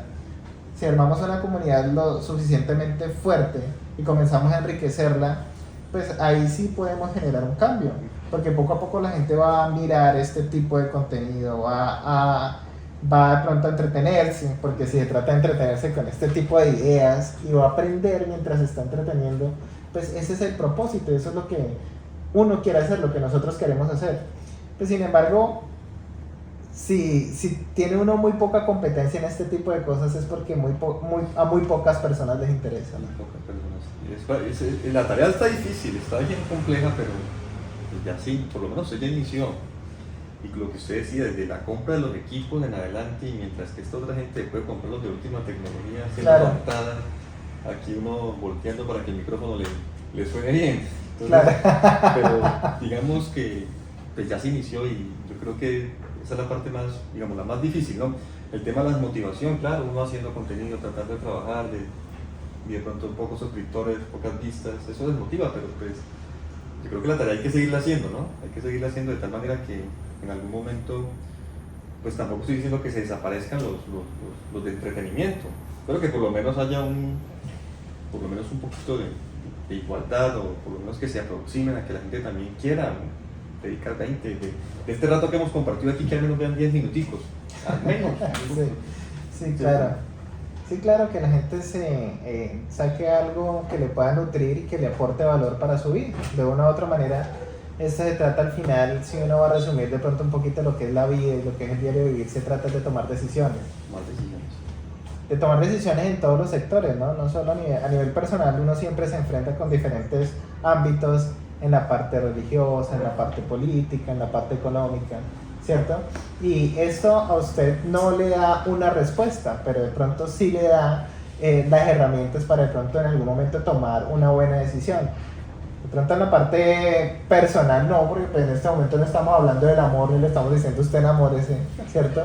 si armamos una comunidad lo suficientemente fuerte y comenzamos a enriquecerla, pues ahí sí podemos generar un cambio, porque poco a poco la gente va a mirar este tipo de contenido, va de pronto a entretenerse, porque si se trata de entretenerse con este tipo de ideas y va a aprender mientras se está entreteniendo, pues ese es el propósito, eso es lo que uno quiere hacer, lo que nosotros queremos hacer. Pues sin embargo, si tiene uno muy poca competencia en este tipo de cosas es porque a muy pocas personas les interesa, ¿no? Pocas personas. La tarea está difícil, está bien compleja, pero pues ya sí, por lo menos usted ya inició. Y lo que usted decía, desde la compra de los equipos en adelante, y mientras que esta otra gente puede comprar los de última tecnología, siendo levantada, aquí uno volteando para que el micrófono le suene bien. Entonces, claro. Pero digamos que pues ya se inició y yo creo que esa es la parte más, digamos, la más difícil, ¿no? El tema de la motivación, claro, uno haciendo contenido, tratando de trabajar, de pronto pocos suscriptores, pocas vistas, eso desmotiva, pero pues yo creo que la tarea hay que seguirla haciendo, ¿no? Hay que seguirla haciendo de tal manera que en algún momento, pues tampoco estoy diciendo que se desaparezcan los de entretenimiento, pero que por lo menos haya un poquito de igualdad, o por lo menos que se aproximen a que la gente también quiera dedicar 20 de este rato que hemos compartido aquí, que al menos vean 10 minuticos, al menos. Sí, claro. Sí, claro, que la gente saque algo que le pueda nutrir y que le aporte valor para su vida. De una u otra manera, esto se trata al final, si uno va a resumir de pronto un poquito lo que es la vida y lo que es el diario vivir, se trata de tomar decisiones. De tomar decisiones en todos los sectores, ¿no? No solo a nivel personal, uno siempre se enfrenta con diferentes ámbitos, en la parte religiosa, en la parte política, en la parte económica, ¿cierto? Y esto a usted no le da una respuesta, pero de pronto sí le da las herramientas para de pronto en algún momento tomar una buena decisión. De pronto en la parte personal no, porque pues en este momento no estamos hablando del amor, ni le estamos diciendo usted enamórese, ¿cierto?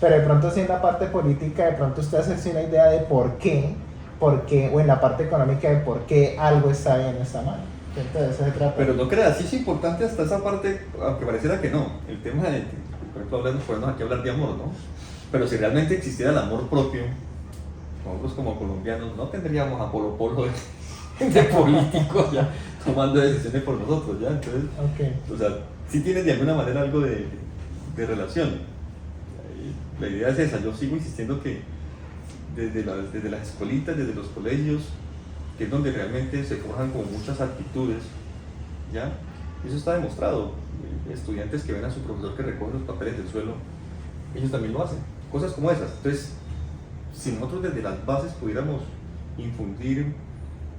Pero de pronto sí en la parte política, de pronto usted hacerse una idea de por qué, o en la parte económica de por qué algo está bien o está mal. Entonces, se trata. Pero no creas, sí es importante hasta esa parte, aunque pareciera que no. El tema de, por ejemplo, podemos aquí hablar de amor, ¿no? Pero si realmente existiera el amor propio, nosotros como colombianos no tendríamos a Polo Polo de políticos ya tomando decisiones por nosotros, ¿ya? Entonces, o sea, sí tiene de alguna manera algo de relación. La idea es esa, yo sigo insistiendo que desde las escuelitas, desde los colegios, que es donde realmente se forjan con muchas actitudes, ¿ya? Eso está demostrado. Estudiantes que ven a su profesor que recoge los papeles del suelo, ellos también lo hacen. Cosas como esas. Entonces, si nosotros desde las bases pudiéramos infundir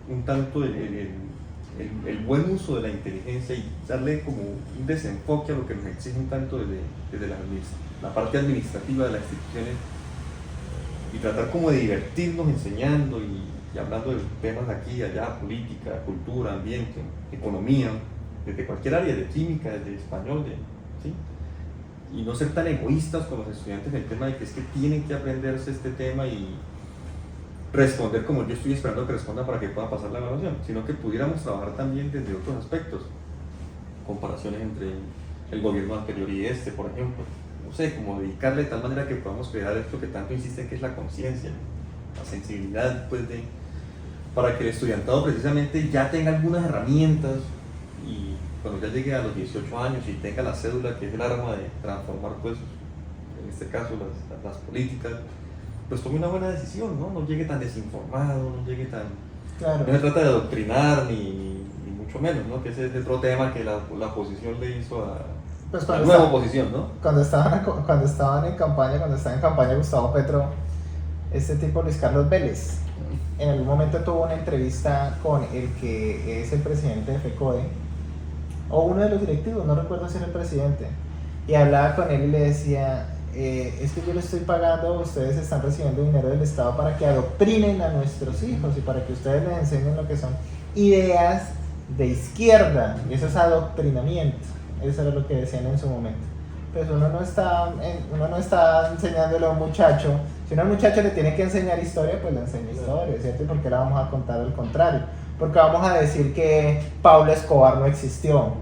un tanto el buen uso de la inteligencia y darle como un desenfoque a lo que nos exige un tanto desde la parte administrativa de las instituciones, y tratar como de divertirnos enseñando y hablando de temas aquí y allá, política, cultura, ambiente, economía, desde cualquier área, de química, desde español, ¿sí? Y no ser tan egoístas con los estudiantes en el tema de que es que tienen que aprenderse este tema y responder como yo estoy esperando que respondan para que puedan pasar la evaluación, sino que pudiéramos trabajar también desde otros aspectos, comparaciones entre el gobierno anterior y este, por ejemplo, no sé, como dedicarle de tal manera que podamos crear esto que tanto insisten, que es la conciencia, la sensibilidad, pues, para que el estudiantado precisamente ya tenga algunas herramientas y cuando ya llegue a los 18 años y tenga la cédula, que es el arma de transformar, pues, en este caso las políticas, pues tome una buena decisión, ¿no? No llegue tan desinformado, no llegue tan... Claro. No se trata de adoctrinar ni mucho menos, ¿no? Que ese es otro tema que la oposición le hizo a pues la nueva oposición, ¿no? Cuando estaban en campaña Gustavo Petro, este tipo Luis Carlos Vélez, en algún momento tuvo una entrevista con el que es el presidente de FECODE, o uno de los directivos, no recuerdo si era el presidente, y hablaba con él y le decía, es que yo le estoy pagando, ustedes están recibiendo dinero del Estado para que adoctrinen a nuestros hijos y para que ustedes les enseñen lo que son ideas de izquierda, y eso es adoctrinamiento, eso era lo que decían en su momento. Pues uno no está enseñándole a un muchacho, si uno a un muchacho le tiene que enseñar historia, pues le enseña historia, ¿cierto? ¿Por qué le vamos a contar el contrario? Porque vamos a decir que Pablo Escobar no existió,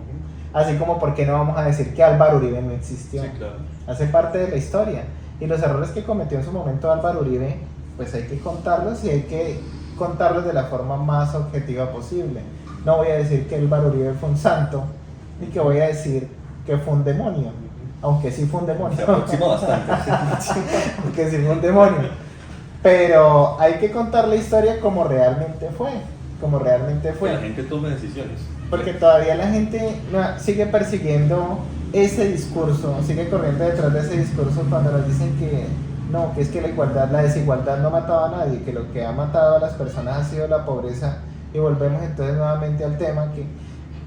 así como por qué no vamos a decir que Álvaro Uribe no existió. Sí, claro. Hace parte de la historia, y los errores que cometió en su momento Álvaro Uribe, pues hay que contarlos, y hay que contarlos de la forma más objetiva posible. No voy a decir que Álvaro Uribe fue un santo, ni que voy a decir que fue un demonio, aunque sí fue un demonio. Se aproxima bastante. Aunque sí fue un demonio. Pero hay que contar la historia como realmente fue. Como realmente fue. Que la gente tome decisiones. Porque todavía la gente sigue persiguiendo ese discurso, sigue corriendo detrás de ese discurso cuando nos dicen que no, que es que la desigualdad no ha matado a nadie, que lo que ha matado a las personas ha sido la pobreza. Y volvemos entonces nuevamente al tema que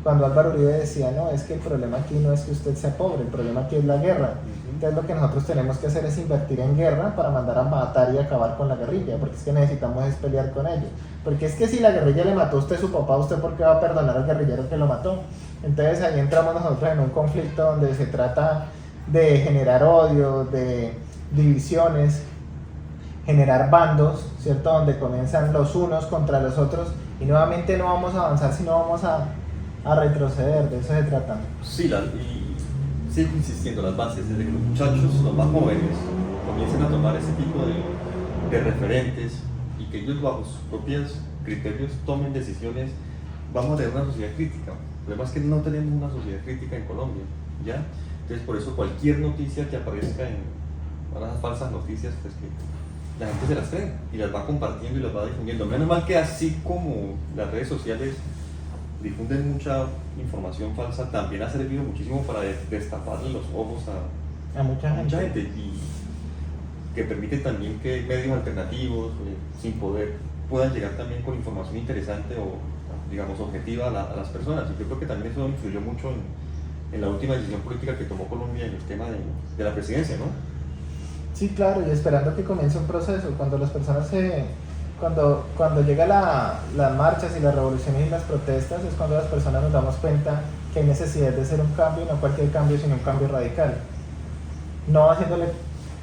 cuando Álvaro Uribe decía, no, es que el problema aquí no es que usted sea pobre, el problema aquí es la guerra. Entonces lo que nosotros tenemos que hacer es invertir en guerra para mandar a matar y acabar con la guerrilla, porque es que necesitamos es pelear con ellos. Porque es que si la guerrilla le mató a usted su papá, ¿usted por qué va a perdonar al guerrillero que lo mató? Entonces ahí entramos nosotros en un conflicto donde se trata de generar odio, de divisiones, generar bandos, ¿cierto? Donde comienzan los unos contra los otros y nuevamente no vamos a avanzar, sino vamos a retroceder, de eso se trata. Sí, y sigo insistiendo, las bases, desde que los muchachos, los más jóvenes, comiencen a tomar ese tipo de referentes y que ellos bajo sus propios criterios tomen decisiones, vamos a tener una sociedad crítica. El problema es que no tenemos una sociedad crítica en Colombia, ¿ya? Entonces por eso cualquier noticia que aparezca en las falsas noticias, pues que la gente se las cree y las va compartiendo y las va difundiendo. Menos mal que así como las redes sociales difunden mucha información falsa, también ha servido muchísimo para destaparle los ojos a mucha gente y que permite también que medios alternativos sin poder puedan llegar también con información interesante o digamos objetiva a las personas, y yo creo que también eso influyó mucho en la última decisión política que tomó Colombia en el tema de la presidencia, ¿no? Sí, claro, y esperando que comience un proceso, cuando las personas cuando llegan las marchas y las revoluciones y las protestas es cuando las personas nos damos cuenta que hay necesidad de hacer un cambio, no cualquier cambio, sino un cambio radical. No haciéndole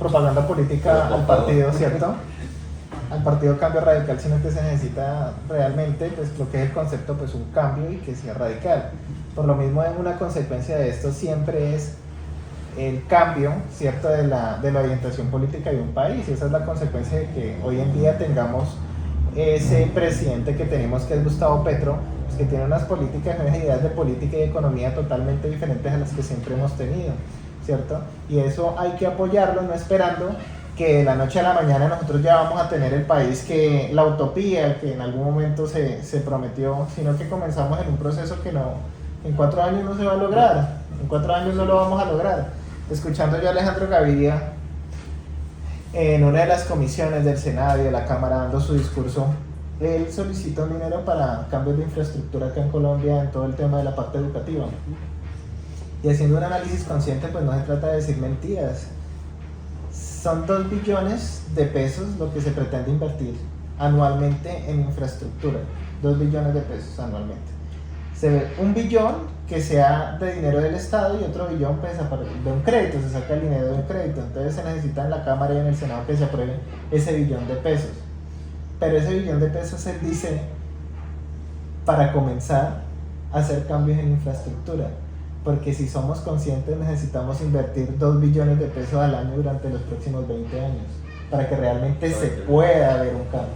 propaganda política al partido, ¿cierto? Al partido Cambio Radical, sino que se necesita realmente, pues lo que es el concepto, pues un cambio y que sea radical. Por lo mismo, una consecuencia de esto siempre es el cambio, ¿cierto?, de la orientación política de un país, y esa es la consecuencia de que hoy en día tengamos ese presidente que tenemos, que es Gustavo Petro, pues que tiene unas políticas, unas ideas de política y economía totalmente diferentes a las que siempre hemos tenido, ¿cierto? Y eso hay que apoyarlo, no esperando que de la noche a la mañana nosotros ya vamos a tener el país que la utopía que en algún momento se prometió, sino que comenzamos en un proceso que no, en 4 años no se va a lograr, en 4 años no lo vamos a lograr. Escuchando yo a Alejandro Gaviria en una de las comisiones del Senado y de la Cámara dando su discurso, él solicita un dinero para cambios de infraestructura acá en Colombia en todo el tema de la parte educativa. Y haciendo un análisis consciente, pues no se trata de decir mentiras. Son 2 billones de pesos lo que se pretende invertir anualmente en infraestructura. 2 billones de pesos anualmente. Se ve 1 billón que sea de dinero del Estado y otro billón pues de un crédito, se saca el dinero de un crédito. Entonces se necesita en la Cámara y en el Senado que se apruebe ese billón de pesos. Pero ese billón de pesos él dice para comenzar a hacer cambios en infraestructura. Porque si somos conscientes necesitamos invertir 2 billones de pesos al año durante los próximos 20 años para que realmente se pueda ver un cambio.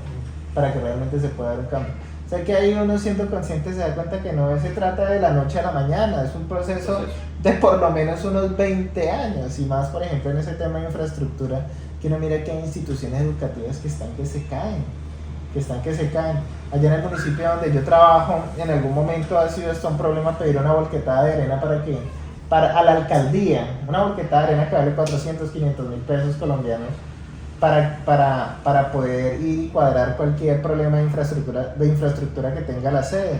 Para que realmente se pueda ver un cambio. O sea que ahí uno siendo consciente se da cuenta que no se trata de la noche a la mañana, es un proceso de por lo menos unos 20 años y más, por ejemplo, en ese tema de infraestructura, que uno mira que hay instituciones educativas que se caen. Allá en el municipio donde yo trabajo, en algún momento ha sido esto un problema pedir una volquetada de arena a la alcaldía, una volquetada de arena que vale 400, 500 mil pesos colombianos, para poder ir y cuadrar cualquier problema de infraestructura que tenga la sede.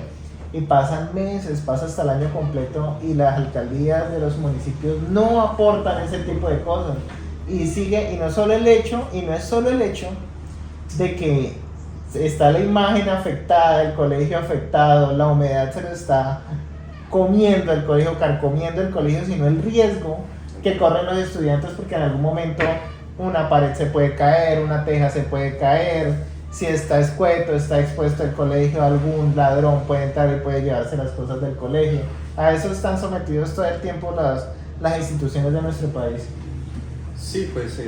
Y pasan meses, pasa hasta el año completo y las alcaldías de los municipios no aportan ese tipo de cosas. Y no es solo el hecho de que está la imagen afectada, el colegio afectado, la humedad se lo está comiendo el colegio, carcomiendo el colegio, sino el riesgo que corren los estudiantes porque en algún momento una pared se puede caer, una teja se puede caer, si está escueto, está expuesto el colegio, algún ladrón puede entrar y puede llevarse las cosas del colegio. A eso están sometidos todo el tiempo las instituciones de nuestro país. Sí, pues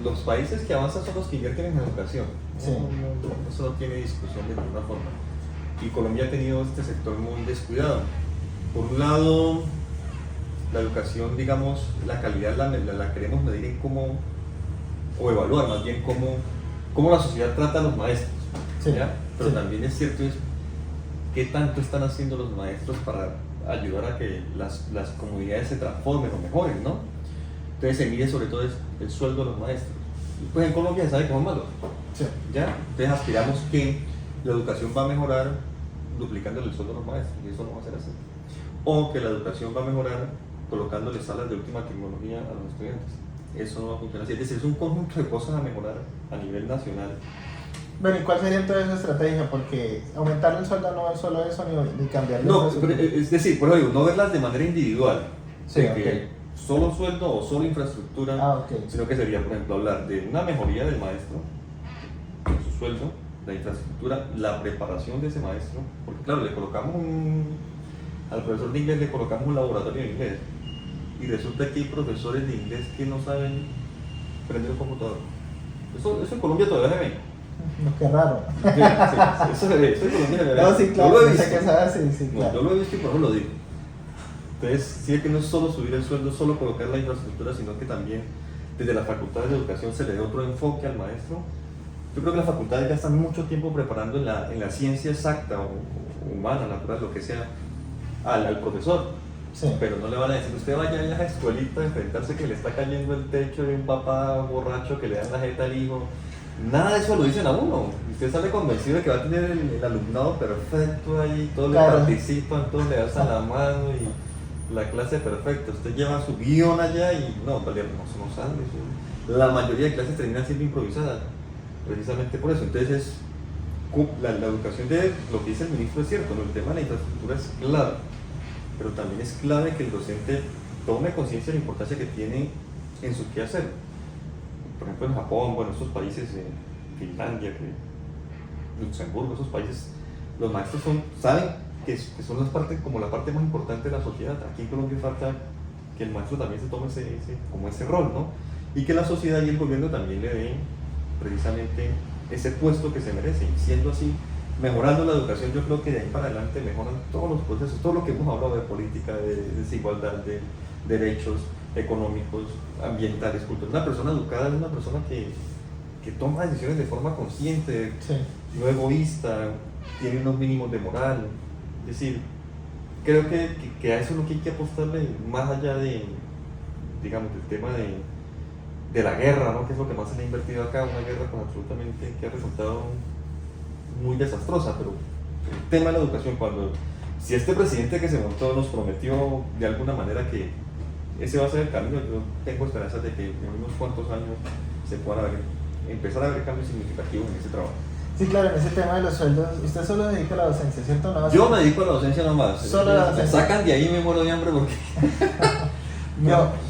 los países que avanzan son los que invierten en educación. Sí. Eso no tiene discusión de ninguna forma. Y Colombia ha tenido este sector muy descuidado. Por un lado, la educación, digamos, la calidad la queremos medir en cómo, o evaluar más bien cómo la sociedad trata a los maestros. Sí. ¿Ya? Pero Sí. también es cierto qué tanto están haciendo los maestros para ayudar a que las comunidades se transformen o mejoren, ¿no? Entonces se mide sobre todo el sueldo de los maestros. Y pues en Colombia se sabe que son malos. Sí. ¿Ya? Entonces aspiramos que la educación va a mejorar duplicándole el sueldo a los maestros, y eso no va a ser así. O que la educación va a mejorar colocándole salas de última tecnología a los estudiantes. Eso no va a funcionar así. Es decir, es un conjunto de cosas a mejorar a nivel nacional. Bueno, ¿y cuál sería entonces su estrategia? Porque aumentar el sueldo no es solo eso, ni cambiar No, pero es decir, por ejemplo, no verlas de manera individual. Sí, de ok. que solo sueldo o solo infraestructura, Ok. sino que sería, por ejemplo, hablar de una mejoría del maestro, de su sueldo, la infraestructura, la preparación de ese maestro, porque claro, al profesor de inglés le colocamos un laboratorio de inglés y resulta que hay profesores de inglés que no saben prender un computador. Eso en Colombia todavía se ve. No, qué raro. Sí, eso se ve, eso en Colombia se ve. No, sí, claro, Yo lo he no sé visto. qué sabe, sí, No, claro. yo lo he visto y por eso lo digo. Entonces, sí que no es solo subir el sueldo, solo colocar la infraestructura, sino que también desde las facultades de educación se le dé otro enfoque al maestro. Yo creo que las facultades ya están mucho tiempo preparando en la ciencia exacta o humana, natural, lo que sea, al profesor. Sí. Pero no le van a decir, usted vaya a la escuelita a enfrentarse que le está cayendo el techo de un papá borracho que le dan la jeta al hijo. Nada de eso lo dicen a uno. Usted sale convencido de que va a tener el alumnado perfecto ahí, todos Claro. le participan, todos le alzan la mano y la clase perfecta. Usted lleva su guión allá y no, vale, no sale. La mayoría de clases terminan siendo improvisadas, precisamente por eso. Entonces, la educación de lo que dice el ministro es cierto, ¿no? El tema de la infraestructura es clave, pero también es clave que el docente tome conciencia de la importancia que tiene en su quehacer. Por ejemplo, en Japón, bueno, estos países, Finlandia, Luxemburgo, esos países, los maestros saben que son como la parte más importante de la sociedad. Aquí en Colombia falta que el maestro también se tome ese rol, ¿no? Y que la sociedad y el gobierno también le den precisamente ese puesto que se merece. Y siendo así, mejorando la educación, yo creo que de ahí para adelante mejoran todos los procesos, todo lo que hemos hablado de política, de desigualdad, de derechos económicos, ambientales, culturales. Una persona educada es una persona que toma decisiones de forma consciente, Sí. no egoísta, tiene unos mínimos de moral. Es decir, creo que a eso es lo que hay que apostarle, más allá de, digamos, del tema de la guerra, ¿no? Que es lo que más se le ha invertido acá, una guerra con absolutamente que ha resultado muy desastrosa, pero el tema de la educación, si este presidente que se montó nos prometió de alguna manera que ese va a ser el camino, yo tengo esperanzas de que en unos cuantos años se puedan empezar a ver cambios significativos en ese trabajo. Sí, claro, en ese tema de los sueldos, usted solo se dedica a la docencia, ¿cierto? No, Yo me dedico a la docencia nomás. Solo a la Me docencia. sacan de ahí y me muero de hambre porque...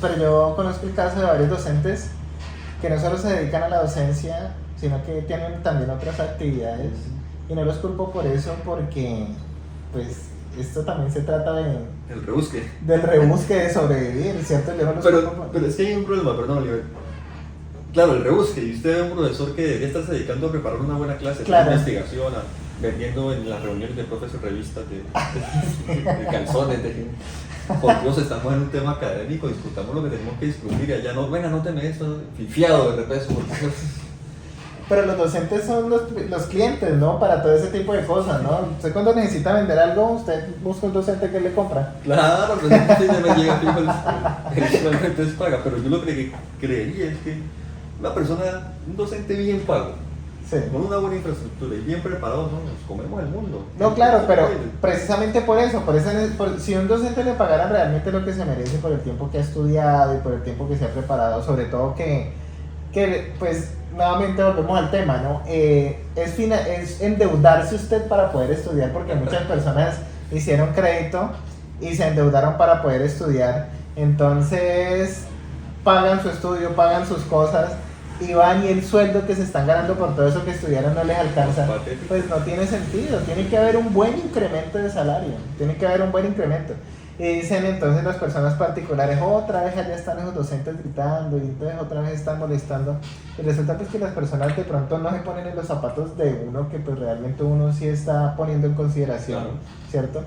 Pero yo conozco el caso de varios docentes que no solo se dedican a la docencia, sino que tienen también otras actividades. Y no los culpo por eso, porque pues esto también se trata El rebusque. del rebusque de sobrevivir, ¿cierto? Yo no los culpo por... Pero es que hay un problema, perdón, Oliver. Claro, el rebusque, y usted ve a un profesor que debería estarse dedicando a preparar una buena clase, Claro. de investigación, vendiendo en las reuniones de profes revistas de calzones, por Dios, estamos en un tema académico, discutamos lo que tenemos que discutir, y allá no, venga, no te me eso, fiado de repeso. Pero los docentes son los clientes, ¿no? Para todo ese tipo de cosas, ¿no? Usted cuando necesita vender algo, usted busca un docente que le compra. Claro, pues entonces ya me llega fijo el sueldo, entonces paga, pero yo lo que creería es que una persona, un docente bien pago, Sí. con una buena infraestructura y bien preparado, no, nos comemos el mundo. No, claro, pero precisamente por eso, si un docente le pagara realmente lo que se merece por el tiempo que ha estudiado y por el tiempo que se ha preparado, sobre todo que que pues nuevamente volvemos al tema, ¿no? Es endeudarse usted para poder estudiar, porque muchas personas hicieron crédito y se endeudaron para poder estudiar, entonces pagan su estudio, pagan sus cosas y van y el sueldo que se están ganando por todo eso que estudiaron no les alcanza, pues no tiene sentido, tiene que haber un buen incremento de salario, tiene que haber un buen incremento. Y dicen entonces las personas particulares, otra vez allá están esos docentes gritando y entonces otra vez están molestando. Y resulta pues que las personas de pronto no se ponen en los zapatos de uno que pues realmente uno sí está poniendo en consideración, Claro. ¿cierto?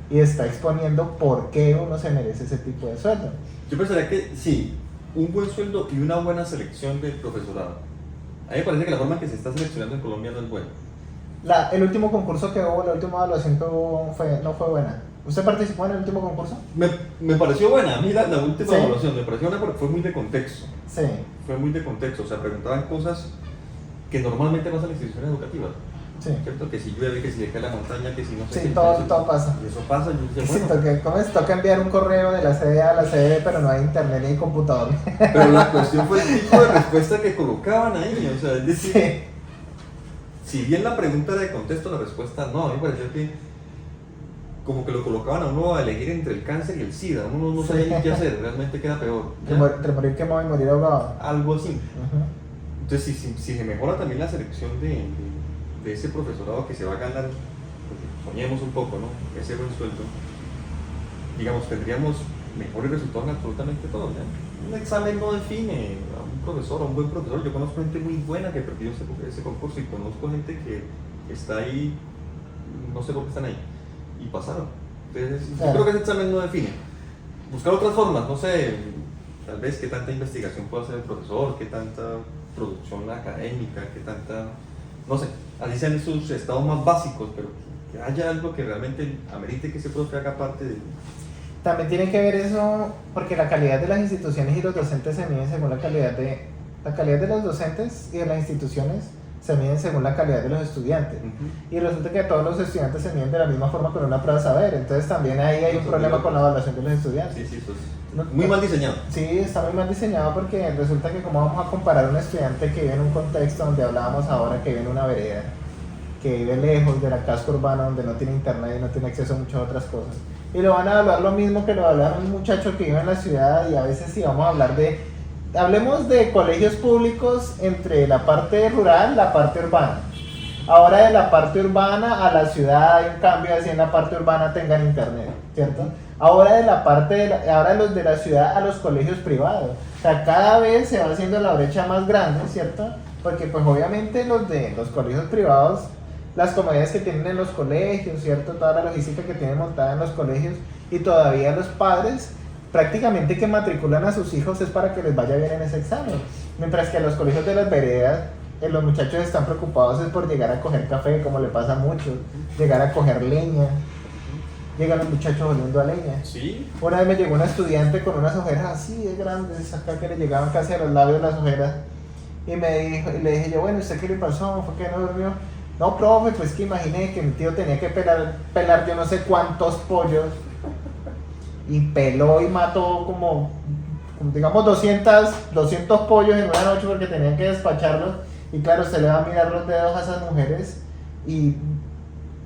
Y está exponiendo por qué uno se merece ese tipo de sueldo. Yo pensaría que sí, un buen sueldo y una buena selección de profesorado. A mí me parece que la forma en que se está seleccionando en Colombia no es buena. El último concurso que hubo, la última evaluación que hubo no fue buena. ¿Usted participó en el último concurso? Me pareció buena, a mí la última Sí. evaluación me pareció buena porque fue muy de contexto. Sí. Fue muy de contexto, o sea, preguntaban cosas que normalmente pasan en las instituciones educativas. Sí. ¿Cierto? Que si llueve, que si deja la montaña, que si no sé Sí, qué. todo pasa. Y eso pasa, yo Sí, decía, bueno. ¿cómo es? Toca enviar un correo de la sede a la sede, pero no hay internet ni computador. Pero la cuestión fue el tipo de respuesta que colocaban ahí, o sea, es decir, Sí. si bien la pregunta era de contexto, la respuesta no. A mí me pareció que como que lo colocaban a uno a elegir entre el cáncer y el SIDA, uno no sabía ni qué hacer, realmente queda peor. ¿ya? Entre morir quemado y morir ahogado. Algo así. Ujú. Entonces, si se mejora también la selección de ese profesorado que se va a ganar, pues, soñemos un poco, ¿no? Ese buen sueldo, digamos, tendríamos mejores resultados en absolutamente todo, ¿ya? Un examen no define a un profesor, a un buen profesor. Yo conozco gente muy buena que perdió ese concurso y conozco gente que está ahí, no sé por qué están ahí, y pasaron. Entonces, Claro. yo creo que ese examen no define. Buscar otras formas, no sé, tal vez qué tanta investigación puede hacer el profesor, qué tanta producción académica, qué tanta, no sé, así sean sus estados más básicos, pero que haya algo que realmente amerite que ese profe haga parte de... También tiene que ver eso, porque la calidad de las instituciones y los docentes se miden según la calidad de los docentes y de las instituciones se miden según la calidad de los estudiantes. Y resulta que todos los estudiantes se miden de la misma forma con una prueba de saber, entonces también ahí hay un problema con la evaluación de los estudiantes. Sí, eso es muy mal diseñado. Sí, está muy mal diseñado porque resulta que como vamos a comparar a un estudiante que vive en un contexto donde hablábamos ahora, que vive en una vereda, que vive lejos de la casco urbana, donde no tiene internet y no tiene acceso a muchas otras cosas, y lo van a evaluar lo mismo que lo evaluaron un muchacho que vive en la ciudad. Y a veces si vamos a hablar hablemos de colegios públicos entre la parte rural, la parte urbana. Ahora de la parte urbana a la ciudad hay un cambio, así en la parte urbana tengan internet, ¿cierto? Ahora de la parte ahora los de la ciudad a los colegios privados. O sea, cada vez se va haciendo la brecha más grande, ¿cierto? Porque pues obviamente los de los colegios privados, las comodidades que tienen en los colegios, ¿cierto? Toda la logística que tienen montada en los colegios, y todavía los padres prácticamente que matriculan a sus hijos es para que les vaya bien en ese examen. Mientras que a los colegios de las veredas, los muchachos están preocupados es por llegar a coger café, como le pasa a muchos, llegar a coger leña. Llegan los muchachos oliendo a leña. Sí. Una vez me llegó una estudiante con unas ojeras así de grandes, acá que le llegaban casi a los labios las ojeras. Y le dije yo, bueno, ¿usted qué le pasó? ¿Fue que no durmió? No, profe, pues que imaginé que mi tío tenía que pelar yo no sé cuántos pollos. Y peló y mató como digamos 200 pollos en una noche porque tenían que despacharlos. Y claro, se le va a mirar los dedos a esas mujeres y,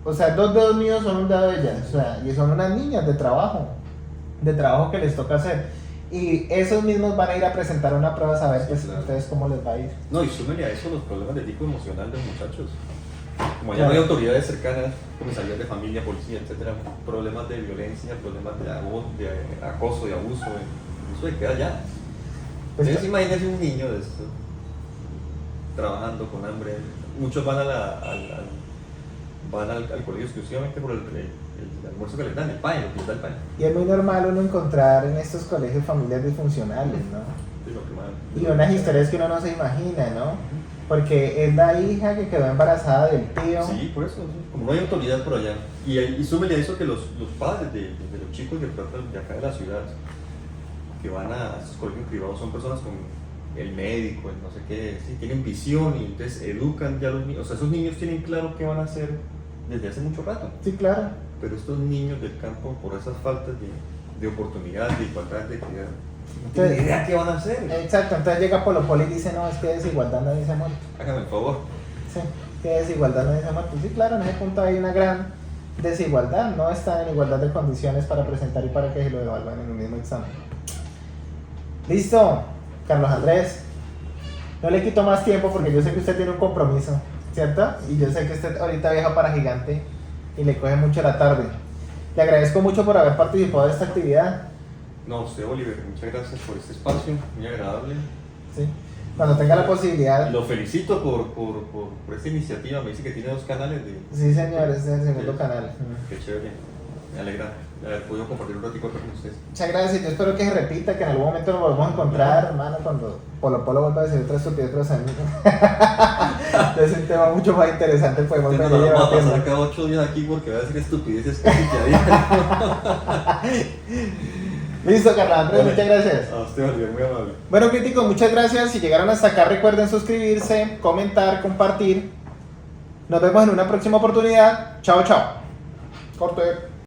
o sea, 2 dedos míos son un dedo de ellas, o sea, y son unas niñas de trabajo que les toca hacer. Y esos mismos van a ir a presentar una prueba a saber Sí, pues, claro. ustedes cómo les va a ir. No, y súmele a eso los problemas de tipo emocional de los muchachos. Como allá Claro. no hay autoridades cercanas, comisarías de familia, policía, etcétera, problemas de violencia, problemas de acoso y abuso, eso de queda allá. Pues, Entonces imagínense un niño de esto, trabajando con hambre. Muchos van al colegio exclusivamente por el almuerzo que les dan, el pan, lo que les da el pan. y es muy normal uno encontrar en estos colegios familias disfuncionales, ¿no? Es lo que más- Y unas historias que uno no se imagina, ¿no? Porque es la hija que quedó embarazada del tío. Sí, por eso, sí. Como no hay autoridad por allá. Y súmele a eso que los padres de los chicos de acá de la ciudad que van a estos colegios privados son personas con el médico, el no sé qué, sí, tienen visión y entonces educan ya a los niños. O sea, esos niños tienen claro qué van a hacer desde hace mucho rato. Sí, claro. Pero estos niños del campo, por esas faltas de oportunidad, de igualdad, de equidad, No tienen ni idea qué van a hacer. Exacto, entonces llega Polo Polo y dice, no, es que desigualdad nadie se ha muerto. Hágame el favor. Sí, que desigualdad nadie se ha muerto. Sí, claro, en ese punto hay una gran desigualdad, no están en igualdad de condiciones para presentar y para que se lo evalúen en el mismo examen. Listo, Carlos Andrés. No le quito más tiempo porque yo sé que usted tiene un compromiso, ¿cierto? Y yo sé que usted ahorita viaja para Gigante y le coge mucho la tarde. Le agradezco mucho por haber participado de esta actividad. No, usted, Oliver, muchas gracias por este espacio, muy agradable. ¿Sí? Cuando tenga la posibilidad. Lo felicito por esta iniciativa. Me dice que tiene 2 canales de. Sí, señor, este es el segundo Sí. canal. Qué chévere. Me alegra haber podido compartir un ratito acá con ustedes. Muchas gracias, yo espero que se repita, que en algún momento nos volvamos a encontrar, hermano, cuando Polo Polo vuelva a decir otra estupidez, pero es un tema mucho más interesante, podemos Usted venir no va a pasar debatiendo. cada 8 días aquí porque va a decir estupideces casi que a diario. Listo, Carlos Andrés, Vale. muchas gracias. A usted, Oliver, muy amable. Bueno, críticos, muchas gracias. Si llegaron hasta acá, recuerden suscribirse, comentar, compartir. Nos vemos en una próxima oportunidad. Chao, chao. Corte.